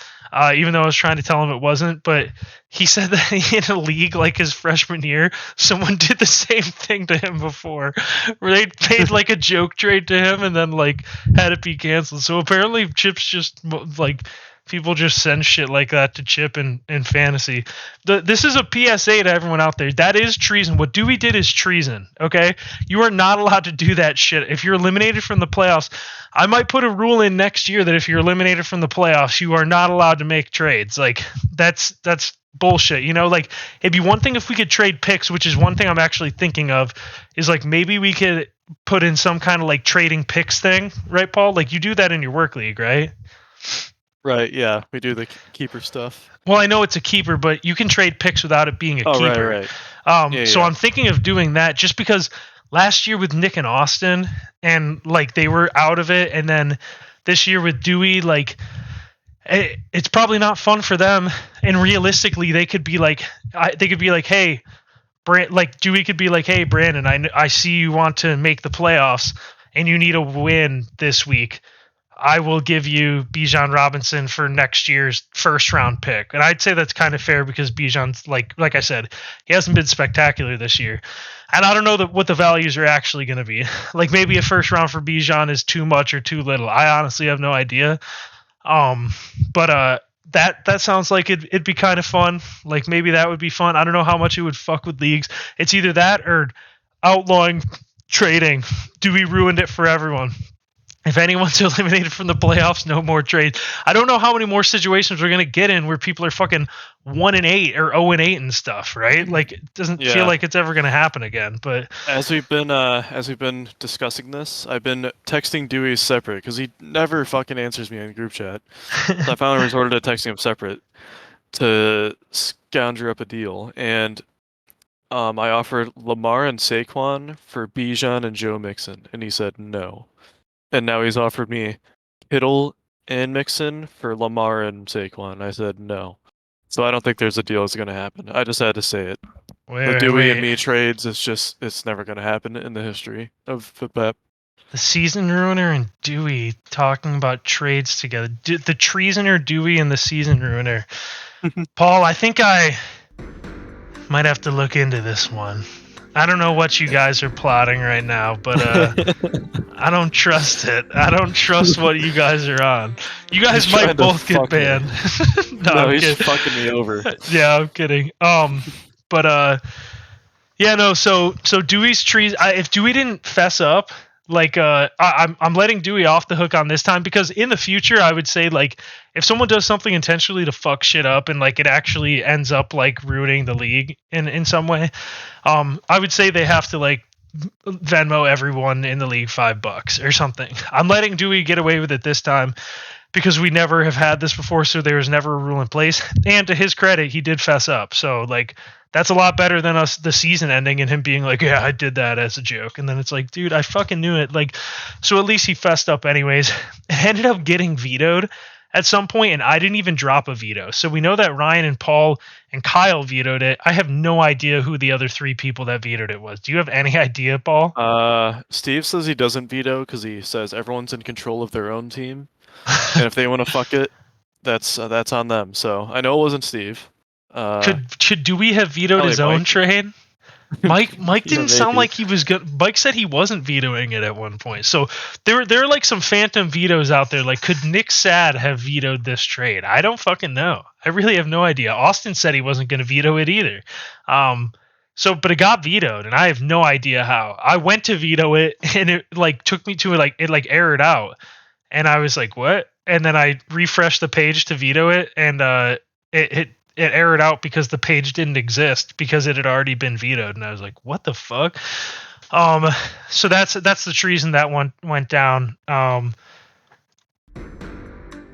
even though I was trying to tell him it wasn't. But he said that in a league like his freshman year, someone did the same thing to him before, where they paid like a joke trade to him and then like had it be canceled. So apparently Chip's just like, people just send shit like that to Chip in fantasy. This is a PSA to everyone out there. That is treason. What Dewey did is treason, okay? You are not allowed to do that shit. If you're eliminated from the playoffs, I might put a rule in next year that if you're eliminated from the playoffs, you are not allowed to make trades. Like, that's bullshit. You know, like, it'd be one thing if we could trade picks, which is one thing I'm actually thinking of, is like maybe we could put in some kind of like trading picks thing, right, Paul? Like, you do that in your work league, right?
Right, yeah, we do the keeper stuff.
Well, I know it's a keeper, but you can trade picks without it being a keeper.
Right.
So I'm thinking of doing that, just because last year with Nick and Austin, and like they were out of it, and then this year with Dewey, like it's probably not fun for them. And realistically, they could be like, hey, like Dewey could be like, hey, Brandon, I see you want to make the playoffs, and you need a win this week. I will give you Bijan Robinson for next year's first round pick. And I'd say that's kind of fair, because Bijan's like I said, he hasn't been spectacular this year. And I don't know what the values are actually going to be. Like, maybe a first round for Bijan is too much or too little. I honestly have no idea. But that sounds like it'd be kind of fun. Like, maybe that would be fun. I don't know how much it would fuck with leagues. It's either that or outlawing trading. Dewey ruined it for everyone. If anyone's eliminated from the playoffs, no more trades. I don't know how many more situations we're gonna get in where people are fucking 1-8 or 0-8 and stuff, right? Like it doesn't feel
Yeah.
like it's ever gonna happen again. But
As we've been discussing this, I've been texting Dewey separate because he never fucking answers me in group chat. So I finally resorted to texting him separate to scoundrel up a deal, and I offered Lamar and Saquon for Bijan and Joe Mixon, and he said no. And now he's offered me Kittle and Mixon for Lamar and Saquon. I said no. So I don't think there's a deal that's gonna happen. I just had to say it. The Dewey and
wait.
me trades, it's never gonna happen in the history of Footbap.
The season ruiner and Dewey talking about trades together. The treasoner Dewey and the season ruiner. Paul, I think I might have to look into this one. I don't know what you guys are plotting right now, but I don't trust it. I don't trust what you guys are on. You guys
He's
might
trying to
both get
fuck me.
banned.
No,
I'm
he's
kidding.
fucking me over.
Yeah, I'm kidding. But yeah, no. So Dewey's trees. If Dewey didn't fess up, like I'm letting Dewey off the hook on this time, because in the future I would say, like, if someone does something intentionally to fuck shit up and like it actually ends up like ruining the league in some way, I would say they have to like Venmo everyone in the league $5 or something. I'm letting Dewey get away with it this time because we never have had this before, so there was never a rule in place. And to his credit, he did fess up. So like that's a lot better than us the season ending and him being like, yeah, I did that as a joke. And then it's like, dude, I fucking knew it. Like, so at least he fessed up anyways. It ended up getting vetoed at some point, and I didn't even drop a veto. So we know that Ryan and Paul and Kyle vetoed it. I have no idea who the other 3 people that vetoed it was. Do you have any idea, Paul?
Steve says he doesn't veto because he says everyone's in control of their own team, and if they want to fuck it, that's on them. So I know it wasn't Steve.
Should Dewey have vetoed
Probably
his own
Mike.
trade? Mike
Yeah,
didn't sound
maybe.
like he was good. Mike said he wasn't vetoing it at one point. So there are like some phantom vetoes out there. Like, could Nick Sad have vetoed this trade? I don't fucking know. I really have no idea. Austin said he wasn't going to veto it either. But it got vetoed, and I have no idea how. I went to veto it, and it like took me to it like errored out, and I was like, what? And then I refreshed the page to veto it, and it errored out because the page didn't exist because it had already been vetoed, and I was like, what the fuck? So that's the treason that one went down.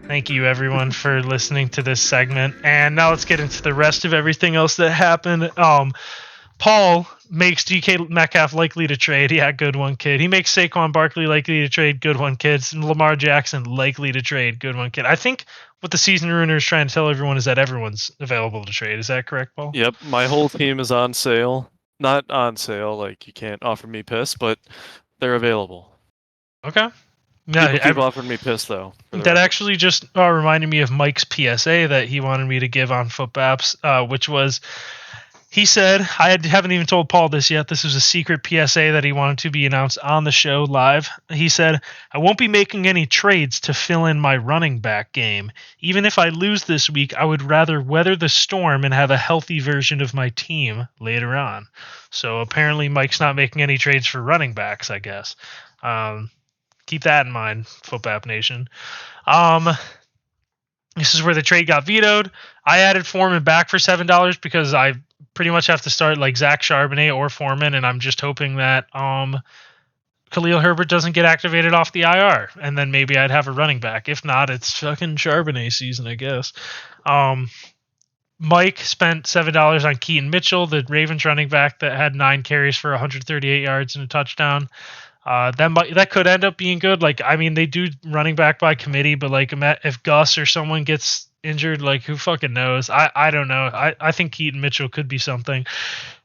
Thank you everyone for listening to this segment, and now let's get into the rest of everything else that happened. Paul makes DK Metcalf likely to trade. Yeah, good one, kid. He makes Saquon Barkley likely to trade. Good one, kids. And Lamar Jackson likely to trade. Good one, kid. I think what the season ruiner is trying to tell everyone is that everyone's available to trade. Is that correct, Paul?
Yep, my whole team is on sale. Not on sale, like you can't offer me piss, but they're available.
Okay. Yeah,
People keep offering me piss though.
that actually just reminded me of Mike's PSA that he wanted me to give on Footbaps, which was, he said, I haven't even told Paul this yet. This was a secret PSA that he wanted to be announced on the show live. He said, I won't be making any trades to fill in my running back game. Even if I lose this week, I would rather weather the storm and have a healthy version of my team later on. So apparently Mike's not making any trades for running backs, I guess. Keep that in mind, Footbap Nation. This is where the trade got vetoed. I added Foreman back for $7 because I pretty much have to start like Zach Charbonnet or Foreman, and I'm just hoping that Khalil Herbert doesn't get activated off the IR, and then maybe I'd have a running back. If not, it's fucking Charbonnet season, I guess. Mike spent $7 on Keaton Mitchell, the Ravens running back that had 9 carries for 138 yards and a touchdown. That could end up being good. Like, I mean, they do running back by committee, but like, if Gus or someone gets injured, like, who fucking knows? I don't know. I think Keaton Mitchell could be something.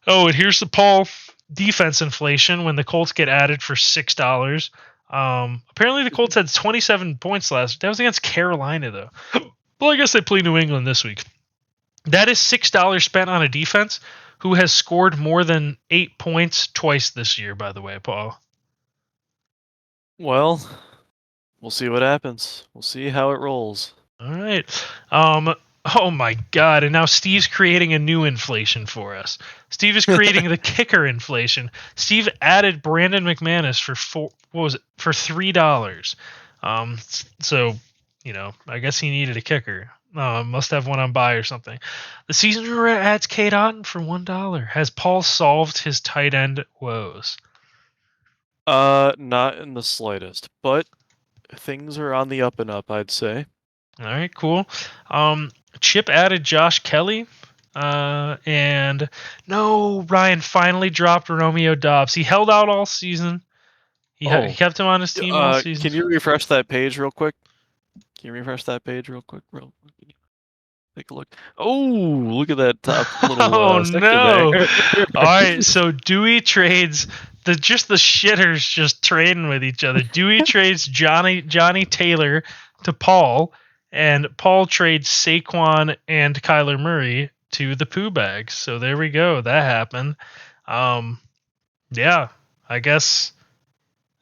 Oh, and here's the Paul defense inflation when the Colts get added for $6. Apparently the Colts had 27 points last. That was against Carolina though. Well, I guess they play New England this week. That is $6 spent on a defense who has scored more than 8 points twice this year, by the way, Paul.
Well, we'll see what happens. We'll see how it rolls.
All right. Oh my god! And now Steve's creating a new inflation for us. Steve is creating the kicker inflation. Steve added Brandon McManus for $3. So I guess he needed a kicker. Must have one on buy or something. The season adds Kate Otten for $1. Has Paul solved his tight end woes?
Not in the slightest, but things are on the up and up, I'd say.
All right, cool. Chip added Josh Kelly. And no, Ryan finally dropped Romeo Dobbs. He held out all season. He kept him on his team all season.
Can you refresh that page real quick? Take a look. Oh, look at that top little section
no!
there.
All right, so Dewey trades the shitters just trading with each other. Dewey trades Johnny Taylor to Paul, and Paul trades Saquon and Kyler Murray to the poo bags. So there we go. That happened. Yeah, I guess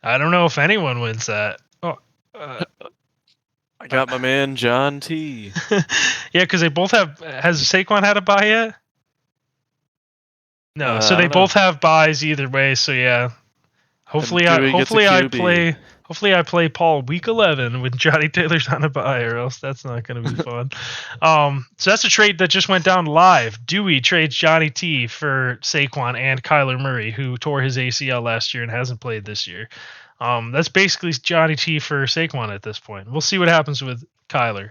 I don't know if anyone wins that. Oh,
I got my man John T.
Yeah, because they both have. Has Saquon had a bye yet? No, so they both have buys either way. So yeah, hopefully I play Paul week 11 with Johnny Taylor's on a bye, or else that's not going to be fun. So that's a trade that just went down live. Dewey trades Johnny T for Saquon and Kyler Murray, who tore his ACL last year and hasn't played this year. That's basically Johnny T for Saquon at this point. We'll see what happens with Kyler.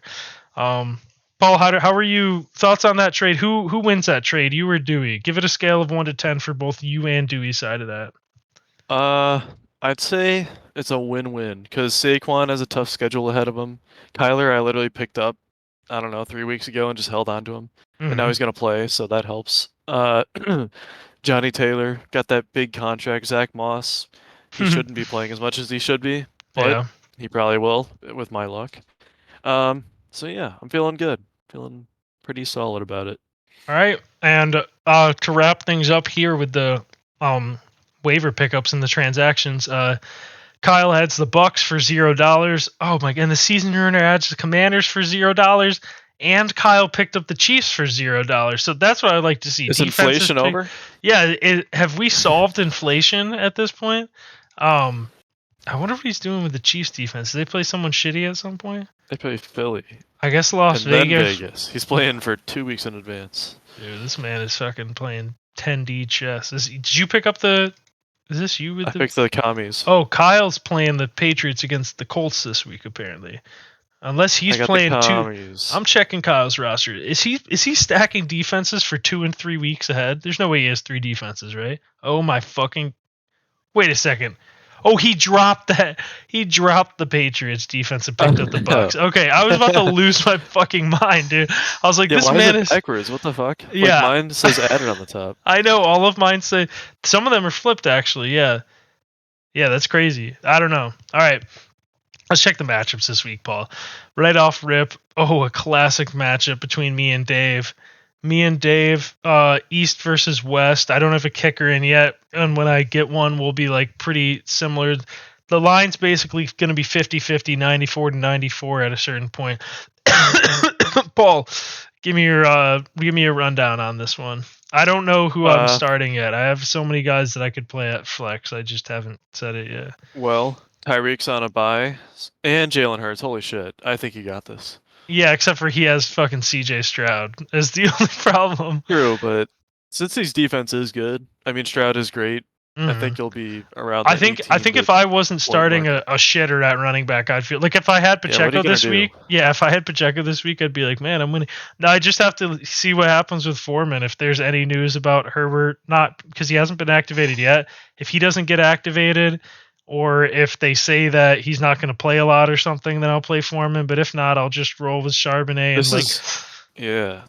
Paul, how are you? Thoughts on that trade? Who wins that trade? You or Dewey? Give it a scale of 1 to 10 for both you and Dewey's side of that.
I'd say it's a win-win because Saquon has a tough schedule ahead of him. Kyler, I literally picked up, I don't know, 3 weeks ago and just held on to him, and now he's gonna play, so that helps. Johnny Taylor got that big contract. Zach Moss, he shouldn't be playing as much as he should be, but he probably will with my luck. So yeah, I'm feeling good, feeling pretty solid about it.
All right, and to wrap things up here with the waiver pickups and the transactions, Kyle adds the Bucks for $0. Oh my god! And the season earner adds the Commanders for $0, and Kyle picked up the Chiefs for $0. So that's what I'd like to see.
Is inflation over?
Yeah. Have we solved inflation at this point? I wonder what he's doing with the Chiefs defense. Did they play someone shitty at some point?
They play Philly.
I guess Las Vegas.
Then Vegas. He's playing for 2 weeks in advance.
Dude, this man is fucking playing 10D chess. Did you pick up the? Is this you with
I picked the commies.
Oh, Kyle's playing the Patriots against the Colts this week apparently. Unless he's playing two. I'm checking Kyle's roster. Is he stacking defenses for 2 and 3 weeks ahead? There's no way he has 3 defenses, right? Oh my fucking. Wait a second. Oh, he dropped that. He dropped the Patriots defense and picked up the Bucks. Okay, I was about to lose my fucking mind, dude. I was like, this man is
backwards. What the fuck?
Yeah,
like mine says added on the top.
I know all of mine say. Some of them are flipped actually. Yeah, that's crazy. I don't know. All right, let's check the matchups this week, Paul. Right off rip. Oh, a classic matchup between me and Dave. East versus West. I don't have a kicker in yet, and when I get one, we'll be like pretty similar. The line's basically going to be 50-50, 94-94 at a certain point. Paul, give me a rundown on this one. I don't know who I'm starting yet. I have so many guys that I could play at flex. I just haven't said it yet.
Well, Tyreek's on a bye, and Jalen Hurts. Holy shit! I think you got this.
Yeah, except for he has fucking CJ Stroud is the only problem.
True, but since his defense is good, I mean Stroud is great. I think he'll be around.
I think if I wasn't starting a shitter at running back, I'd feel like if I had Pacheco this week. Yeah, if I had Pacheco this week, I'd be like, man, I'm winning. Now I just have to see what happens with Foreman. If there's any news about Herbert, not because he hasn't been activated yet. If he doesn't get activated, or if they say that he's not going to play a lot or something, then I'll play Foreman. But if not, I'll just roll with Charbonnet.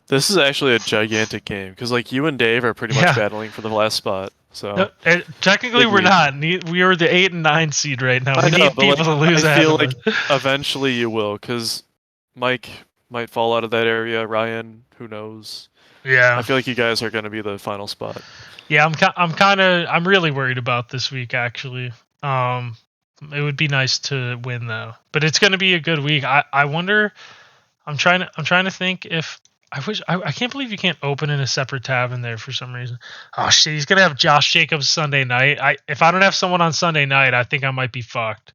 This is actually a gigantic game because like you and Dave are pretty much battling for the last spot. So
technically we're not. We are the 8 and 9 seed right now. We need people to lose.
I feel like eventually you will because Mike might fall out of that area. Ryan, who knows?
Yeah,
I feel like you guys are going to be the final spot.
Yeah, I'm really worried about this week actually. It would be nice to win though, but it's going to be a good week. I wonder. I'm trying to think if I can't believe you can't open in a separate tab in there for some reason. Oh shit, he's gonna have Josh Jacobs Sunday night. If I don't have someone on Sunday night, I think I might be fucked.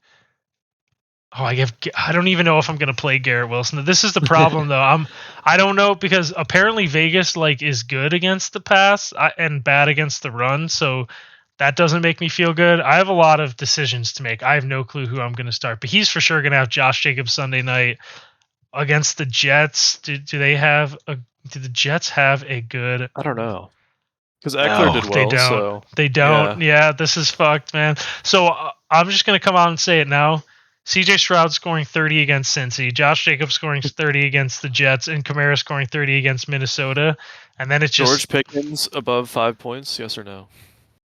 Oh, I don't even know if I'm gonna play Garrett Wilson. This is the problem though. I don't know because apparently Vegas like is good against the pass and bad against the run, so that doesn't make me feel good. I have a lot of decisions to make. I have no clue who I'm gonna start, but he's for sure gonna have Josh Jacobs Sunday night against the Jets. Do the Jets have a good?
I don't know. Because Eckler
No,
did
they
well,
don't.
so
They don't.
yeah.
Yeah, this is fucked, man. So I'm just gonna come out and say it now. CJ Stroud scoring 30 against Cincy, Josh Jacobs scoring 30 against the Jets, and Kamara scoring 30 against Minnesota, and then it's just
George Pickens above 5 points, yes or no?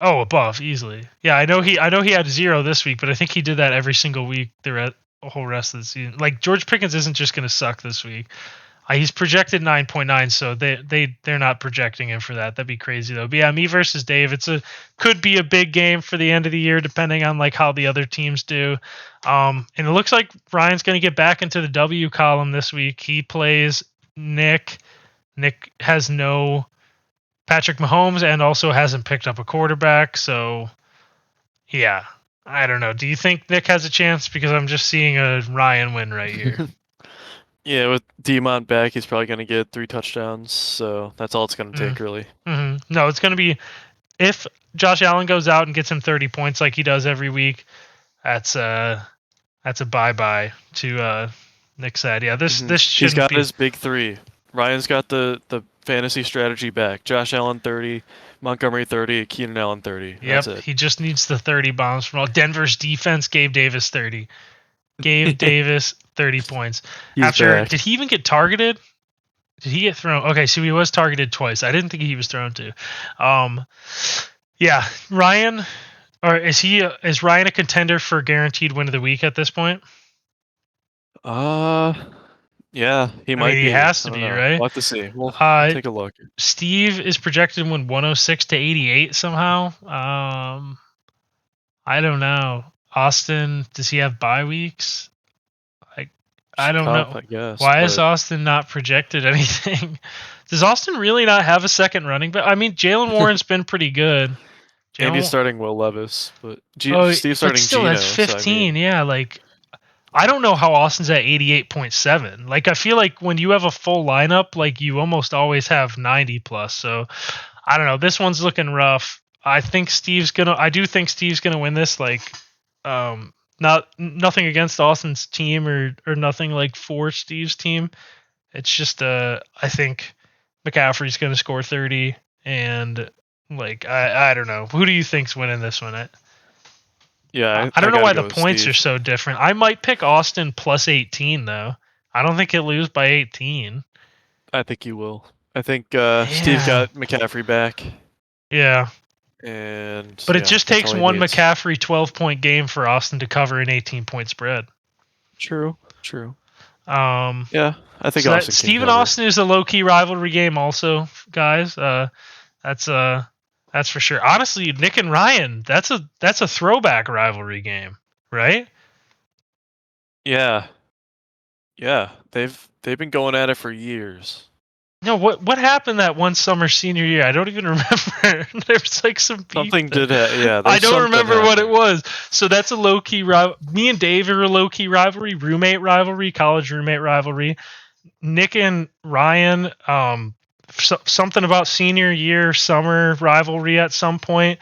above easily. Yeah, I know he had 0 this week, but I think he did that every single week the whole rest of the season. Like George Pickens isn't just gonna suck this week. He's projected 9.9, so they're not projecting him for that. That'd be crazy though. But yeah, me versus Dave. Could be a big game for the end of the year, depending on like how the other teams do. And it looks like Ryan's going to get back into the W column this week. He plays Nick. Nick has no Patrick Mahomes and also hasn't picked up a quarterback. So yeah, I don't know. Do you think Nick has a chance? Because I'm just seeing a Ryan win right here.
Yeah, with Demont back, he's probably going to get 3 touchdowns, so that's all it's going to take, really.
No, it's going to be if Josh Allen goes out and gets him 30 points like he does every week. That's a bye to Nick said. Yeah, this shouldn't
He's got
be.
his big 3. Ryan's got the fantasy strategy back. Josh Allen 30, Montgomery 30, Keenan Allen 30.
Yep,
That's it.
he just needs the 30 bombs from all. Denver's defense gave Davis 30. Gave Davis 30 points.
He's back.
Did he even get targeted? Did he get thrown? Okay, so he was targeted twice. I didn't think he was thrown to. Yeah, Ryan, or is Ryan a contender for guaranteed win of the week at this point?
Yeah, he might
He
be.
has to
I don't
be,
know.
right?
We'll have to see. We'll take a look.
Steve is projected to win 106 to 88 somehow. I don't know. Austin, does he have bye weeks? I don't
Tough,
know.
I guess.
Why is Austin not projected anything? Does Austin really not have a second running back? I mean, Jalen Warren's been pretty good.
And he's starting Will Levis, but Steve's
but
starting
still,
Geno.
that's 15.
So,
Yeah, like I don't know how Austin's at 88.7. Like I feel like when you have a full lineup, like you almost always have 90 plus. So I don't know. This one's looking rough. I do think Steve's gonna win this. Like, nothing against Austin's team or nothing like for Steve's team. It's just I think McCaffrey's gonna score 30, and like I don't know. Who do you think's winning this one? I don't know why the points are so different. I might pick Austin plus 18 though. I don't think he'll lose by 18.
I think he will. I think Steve got McCaffrey back.
Yeah.
But
it just takes one McCaffrey 12-point game for Austin to cover an 18-point spread.
True.
Yeah,
I think Austin.
Steve and Austin is a low-key rivalry game, also, guys. That's for sure. Honestly, Nick and Ryan, that's a throwback rivalry game, right?
Yeah. They've been going at it for years.
No, what happened that one summer senior year? I don't even remember. There was like some beef.
Something did yeah.
I don't remember what it was. So that's a low-key me and Dave are a low-key rivalry, college roommate rivalry. Nick and Ryan, something about senior year summer rivalry at some point.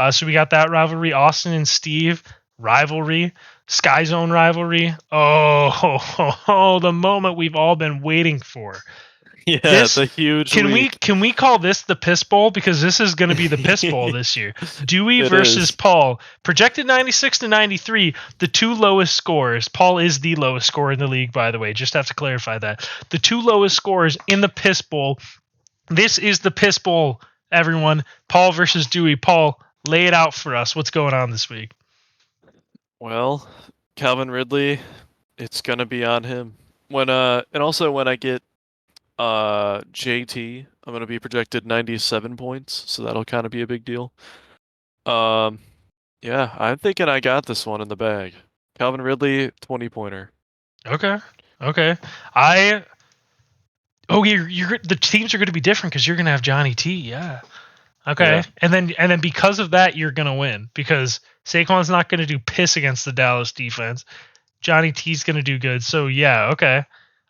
So we got that rivalry. Austin and Steve rivalry. Sky Zone rivalry. Oh, the moment we've all been waiting for.
Yeah, the huge.
Can we call this the Piss Bowl, because this is going to be the Piss Bowl this year? Dewey versus Paul, projected 96 to 93. The two lowest scores. Paul is the lowest scorer in the league, by the way. Just have to clarify that. The two lowest scores in the Piss Bowl. This is the Piss Bowl, everyone. Paul versus Dewey. Paul, lay it out for us. What's going on this week?
Well, Calvin Ridley, it's gonna be on him. And also when I get JT, I'm gonna be projected 97 points, so that'll kind of be a big deal. Yeah, I'm thinking I got this one in the bag. Calvin Ridley, 20-pointer.
Okay. Oh, you're the teams are going to be different because you're going to have Johnny T. Yeah. Okay.
Yeah.
And then because of that, you're going to win because Saquon's not going to do piss against the Dallas defense. Johnny T's going to do good. So yeah. Okay.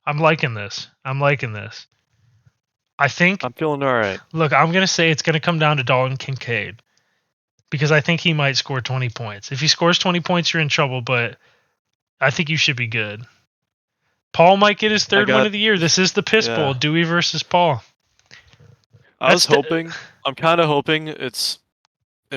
I'm liking this. I think.
I'm feeling all right.
Look, I'm going to say it's going to come down to Dalton Kincaid because I think he might score 20 points. If he scores 20 points, you're in trouble. But I think you should be good. Paul might get his third win of the year. This is the Piss Bowl, Dewey versus Paul.
I was hoping. I'm kind of hoping it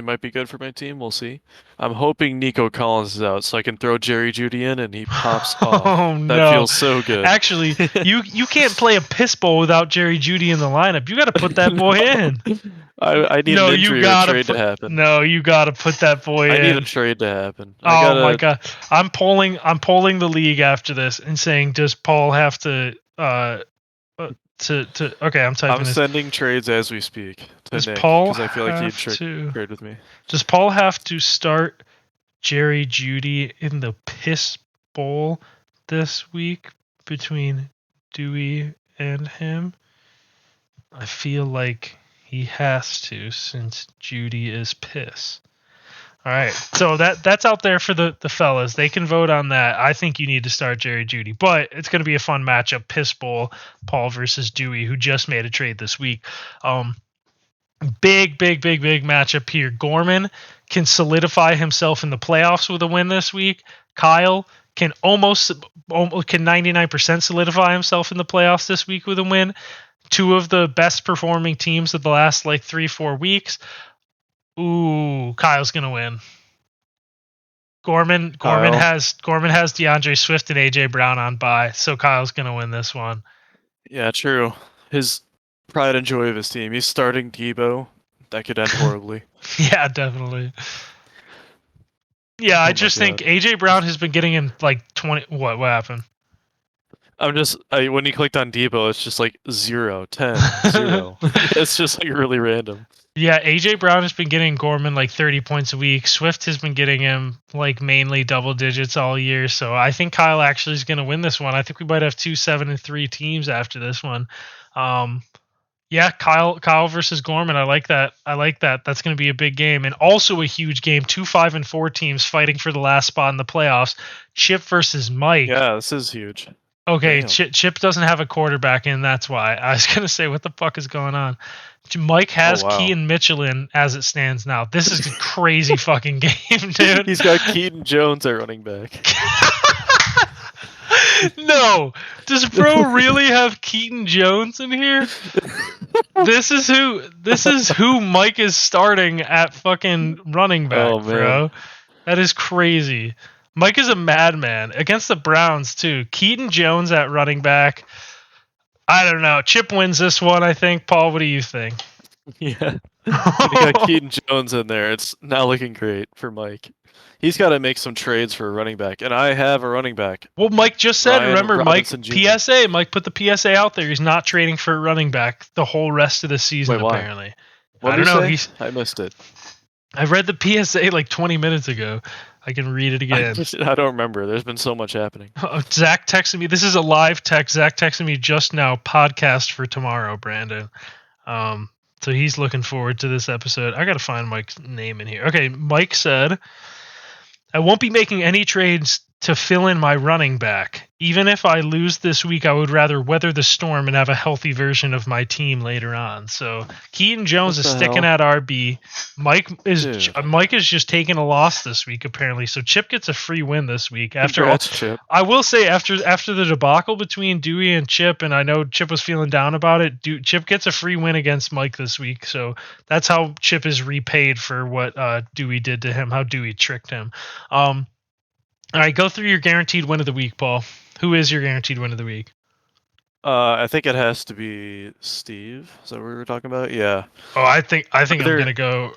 might be good for my team. We'll see. I'm hoping Nico Collins is out so I can throw Jerry Jeudy in and he pops off.
Oh no,
that feels so good.
Actually, you can't play a Piss Bowl without Jerry Jeudy in the lineup. You got to put that boy in.
I need an injury or a trade to happen.
No, you got to put that boy in.
I need a trade to happen.
My god, I'm polling the league after this and saying, does Paul have to okay, I'm typing.
I'm sending trades as we speak to Nick
because
I feel like he'd trade with me.
Does Paul have to start Jerry Jeudy in the Piss Bowl this week between Dewey and him? I feel like he has to since Jeudy is piss. All right, so that's out there for the fellas. They can vote on that. I think you need to start Jerry Jeudy, but it's going to be a fun matchup. Piss Bowl, Paul versus Dewey, who just made a trade this week. Big matchup here. Gorman can solidify himself in the playoffs with a win this week. Kyle can can 99% solidify himself in the playoffs this week with a win. Two of the best performing teams of the last 3-4 weeks. Ooh, Kyle's gonna win. Gorman has DeAndre Swift and AJ Brown on bye, so Kyle's gonna win this one.
Yeah, true. His pride and joy of his team. He's starting Debo. That could end horribly.
Yeah, definitely. Yeah, I just think AJ Brown has been getting in 20. What happened?
When you clicked on Debo, it's just 0, 10, 0. It's just really random.
Yeah, AJ Brown has been getting Gorman 30 points a week. Swift has been getting him mainly double digits all year. So I think Kyle actually is going to win this one. I think we might have 2 7-3 teams after this one. Yeah, Kyle versus Gorman. I like that. That's going to be a big game and also a huge game. 2 5-4 teams fighting for the last spot in the playoffs. Chip versus Mike.
Yeah, this is huge.
Okay, Chip doesn't have a quarterback in. That's why I was going to say, what the fuck is going on? Mike has Keaton Mitchell in as it stands now. This is a crazy fucking game, dude.
He's got Keaton Jones at running back.
No. Does bro really have Keaton Jones in here? This is who Mike is starting at fucking running back, bro. That is crazy. Mike is a madman against the Browns too. Keaton Jones at running back. I don't know. Chip wins this one, I think. Paul, what do you think?
Yeah. We got Keaton Jones in there. It's not looking great for Mike. He's got to make some trades for a running back, and I have a running back.
Well, Mike just said, remember, Robinson Mike, Jr. PSA. Mike put the PSA out there. He's not trading for a running back the whole rest of the season, apparently.
What I don't know. I missed it.
I read the PSA 20 minutes ago. I can read it again.
I don't remember. There's been so much happening.
Zach texted me. This is a live text. Zach texted me just now. Podcast for tomorrow, Brandon. So he's looking forward to this episode. I got to find Mike's name in here. Okay, Mike said, I won't be making any trades to fill in my running back. Even if I lose this week, I would rather weather the storm and have a healthy version of my team later on. So Keaton Jones is sticking at RB. Mike is just taking a loss this week apparently. So Chip gets a free win this week.
Chip.
I will say after the debacle between Dewey and Chip, and I know Chip was feeling down about it. Chip gets a free win against Mike this week. So that's how Chip is repaid for what Dewey did to him. How Dewey tricked him. All right, go through your guaranteed win of the week, Paul. Who is your guaranteed win of the week?
I think it has to be Steve. Is that what we were talking about? Yeah.
Oh, I think I'm gonna go.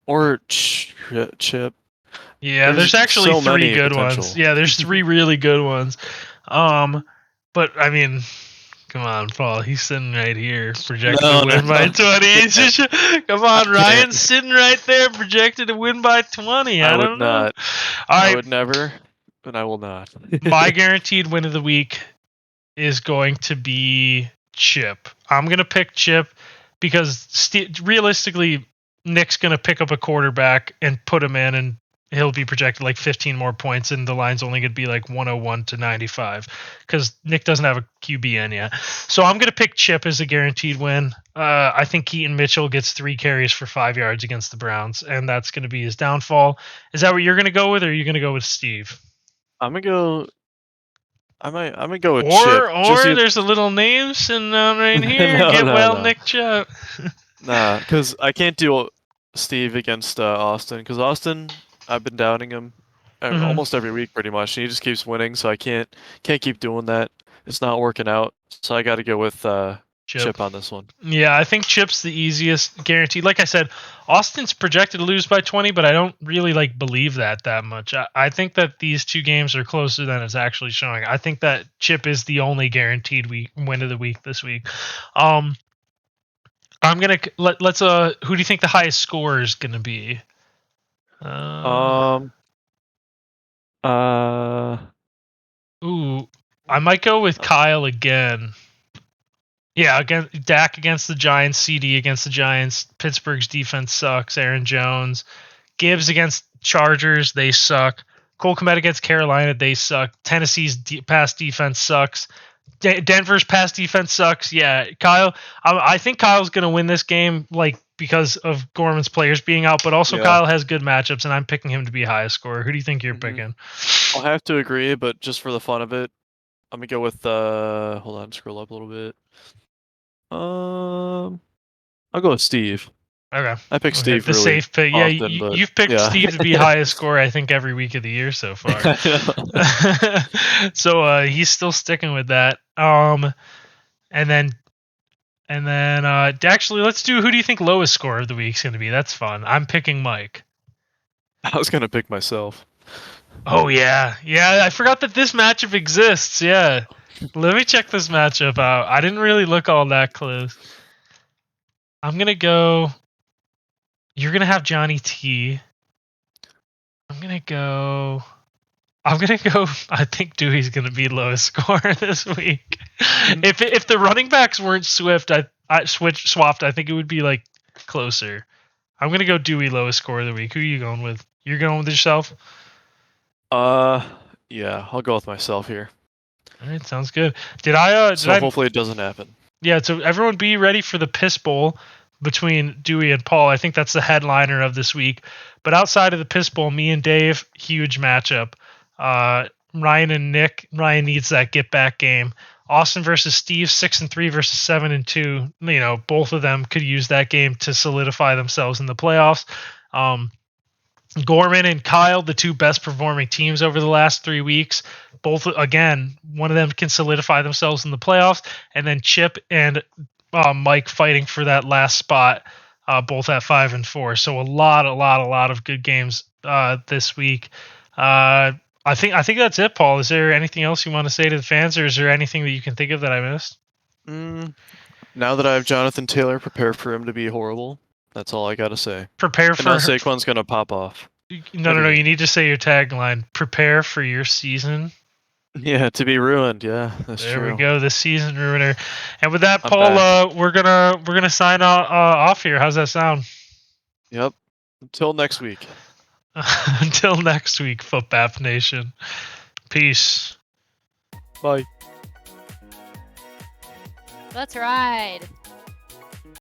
Or Chip.
Yeah, there's actually so 3 good ones. Yeah, there's 3 really good ones. But I mean, come on, Paul. He's sitting right here, projected to win by 20. Come on, Ryan's sitting right there, projected to win by 20. I don't know.
Not. I would never, and I will not.
My guaranteed win of the week is going to be Chip. I'm gonna pick Chip because realistically, Nick's gonna pick up a quarterback and put him in, and he'll be projected like 15 more points, and the line's only gonna be like 101 to 95 because Nick doesn't have a QB in yet. So I'm gonna pick Chip as a guaranteed win. I think Keaton Mitchell gets 3 carries for 5 yards against the Browns, and that's gonna be his downfall. Is that what you're gonna go with, or are you gonna go with Steve?
I'm gonna go. I'm gonna go with Chip.
Or there's a little name sitting right here.
No,
Get
no,
well,
no.
Nick Chubb.
Nah, because I can't do Steve against Austin. Because Austin, I've been doubting him almost every week, pretty much. And he just keeps winning, so I can't keep doing that. It's not working out. So I got to go with Chip on this one.
Yeah, I think Chip's the easiest guarantee. Like I said, Austin's projected to lose by 20, but I don't really believe that much. I think that these two games are closer than it's actually showing. I think that Chip is the only guaranteed win of the week this week. I'm gonna let's who do you think the highest score is gonna be? Ooh, I might go with Kyle again. Yeah, Dak against the Giants, CD against the Giants. Pittsburgh's defense sucks. Aaron Jones, Gibbs against Chargers, they suck. Cole Kmet against Carolina, they suck. Tennessee's pass defense sucks. Denver's pass defense sucks. Yeah, Kyle. I think Kyle's gonna win this game, because of Gorman's players being out, but also Kyle has good matchups, and I'm picking him to be highest scorer. Who do you think you're picking?
I'll have to agree, but just for the fun of it, I'm gonna go with hold on, scroll up a little bit. I'll go with Steve.
Okay.
I picked Steve.
The
really
safe pick.
Often,
Yeah, you've picked Steve to be highest scorer, I think, every week of the year so far. So he's still sticking with that. And then actually, let's do who do you think lowest score of the week is going to be? That's fun. I'm picking Mike.
I was gonna pick myself.
Oh yeah. I forgot that this matchup exists. Yeah. Let me check this matchup out. I didn't really look all that close. I'm gonna go. You're gonna have Johnny T. I'm gonna go. I think Dewey's gonna be lowest scorer this week. If the running backs weren't swapped, I think it would be closer. I'm gonna go Dewey lowest scorer of the week. Who are you going with? You're going with yourself?
Yeah, I'll go with myself here.
All right, sounds good.
Hopefully it doesn't happen.
Yeah, so everyone be ready for the Piss Bowl between Dewey and Paul. I think that's the headliner of this week. But outside of the Piss Bowl, me and Dave, huge matchup. Ryan and Nick. Ryan needs that get back game. Austin versus Steve, 6-3 versus 7-2. Both of them could use that game to solidify themselves in the playoffs. Gorman and Kyle, the two best performing teams over the last 3 weeks. Both, again, one of them can solidify themselves in the playoffs. And then Chip and Mike fighting for that last spot, both at 5-4. So a lot of good games this week. I think that's it, Paul. Is there anything else you want to say to the fans, or is there anything that you can think of that I missed?
Now that I have Jonathan Taylor, prepare for him to be horrible. That's all I gotta say.
Prepare for.
Now Saquon's gonna pop off.
No. You need to say your tagline. Prepare for your season.
Yeah, to be ruined. Yeah, that's true.
There we go. The season ruiner. And with that, Paul, we're gonna sign off here. How's that sound?
Yep. Until next week.
Until next week, Footbap Nation. Peace.
Bye.
Let's ride.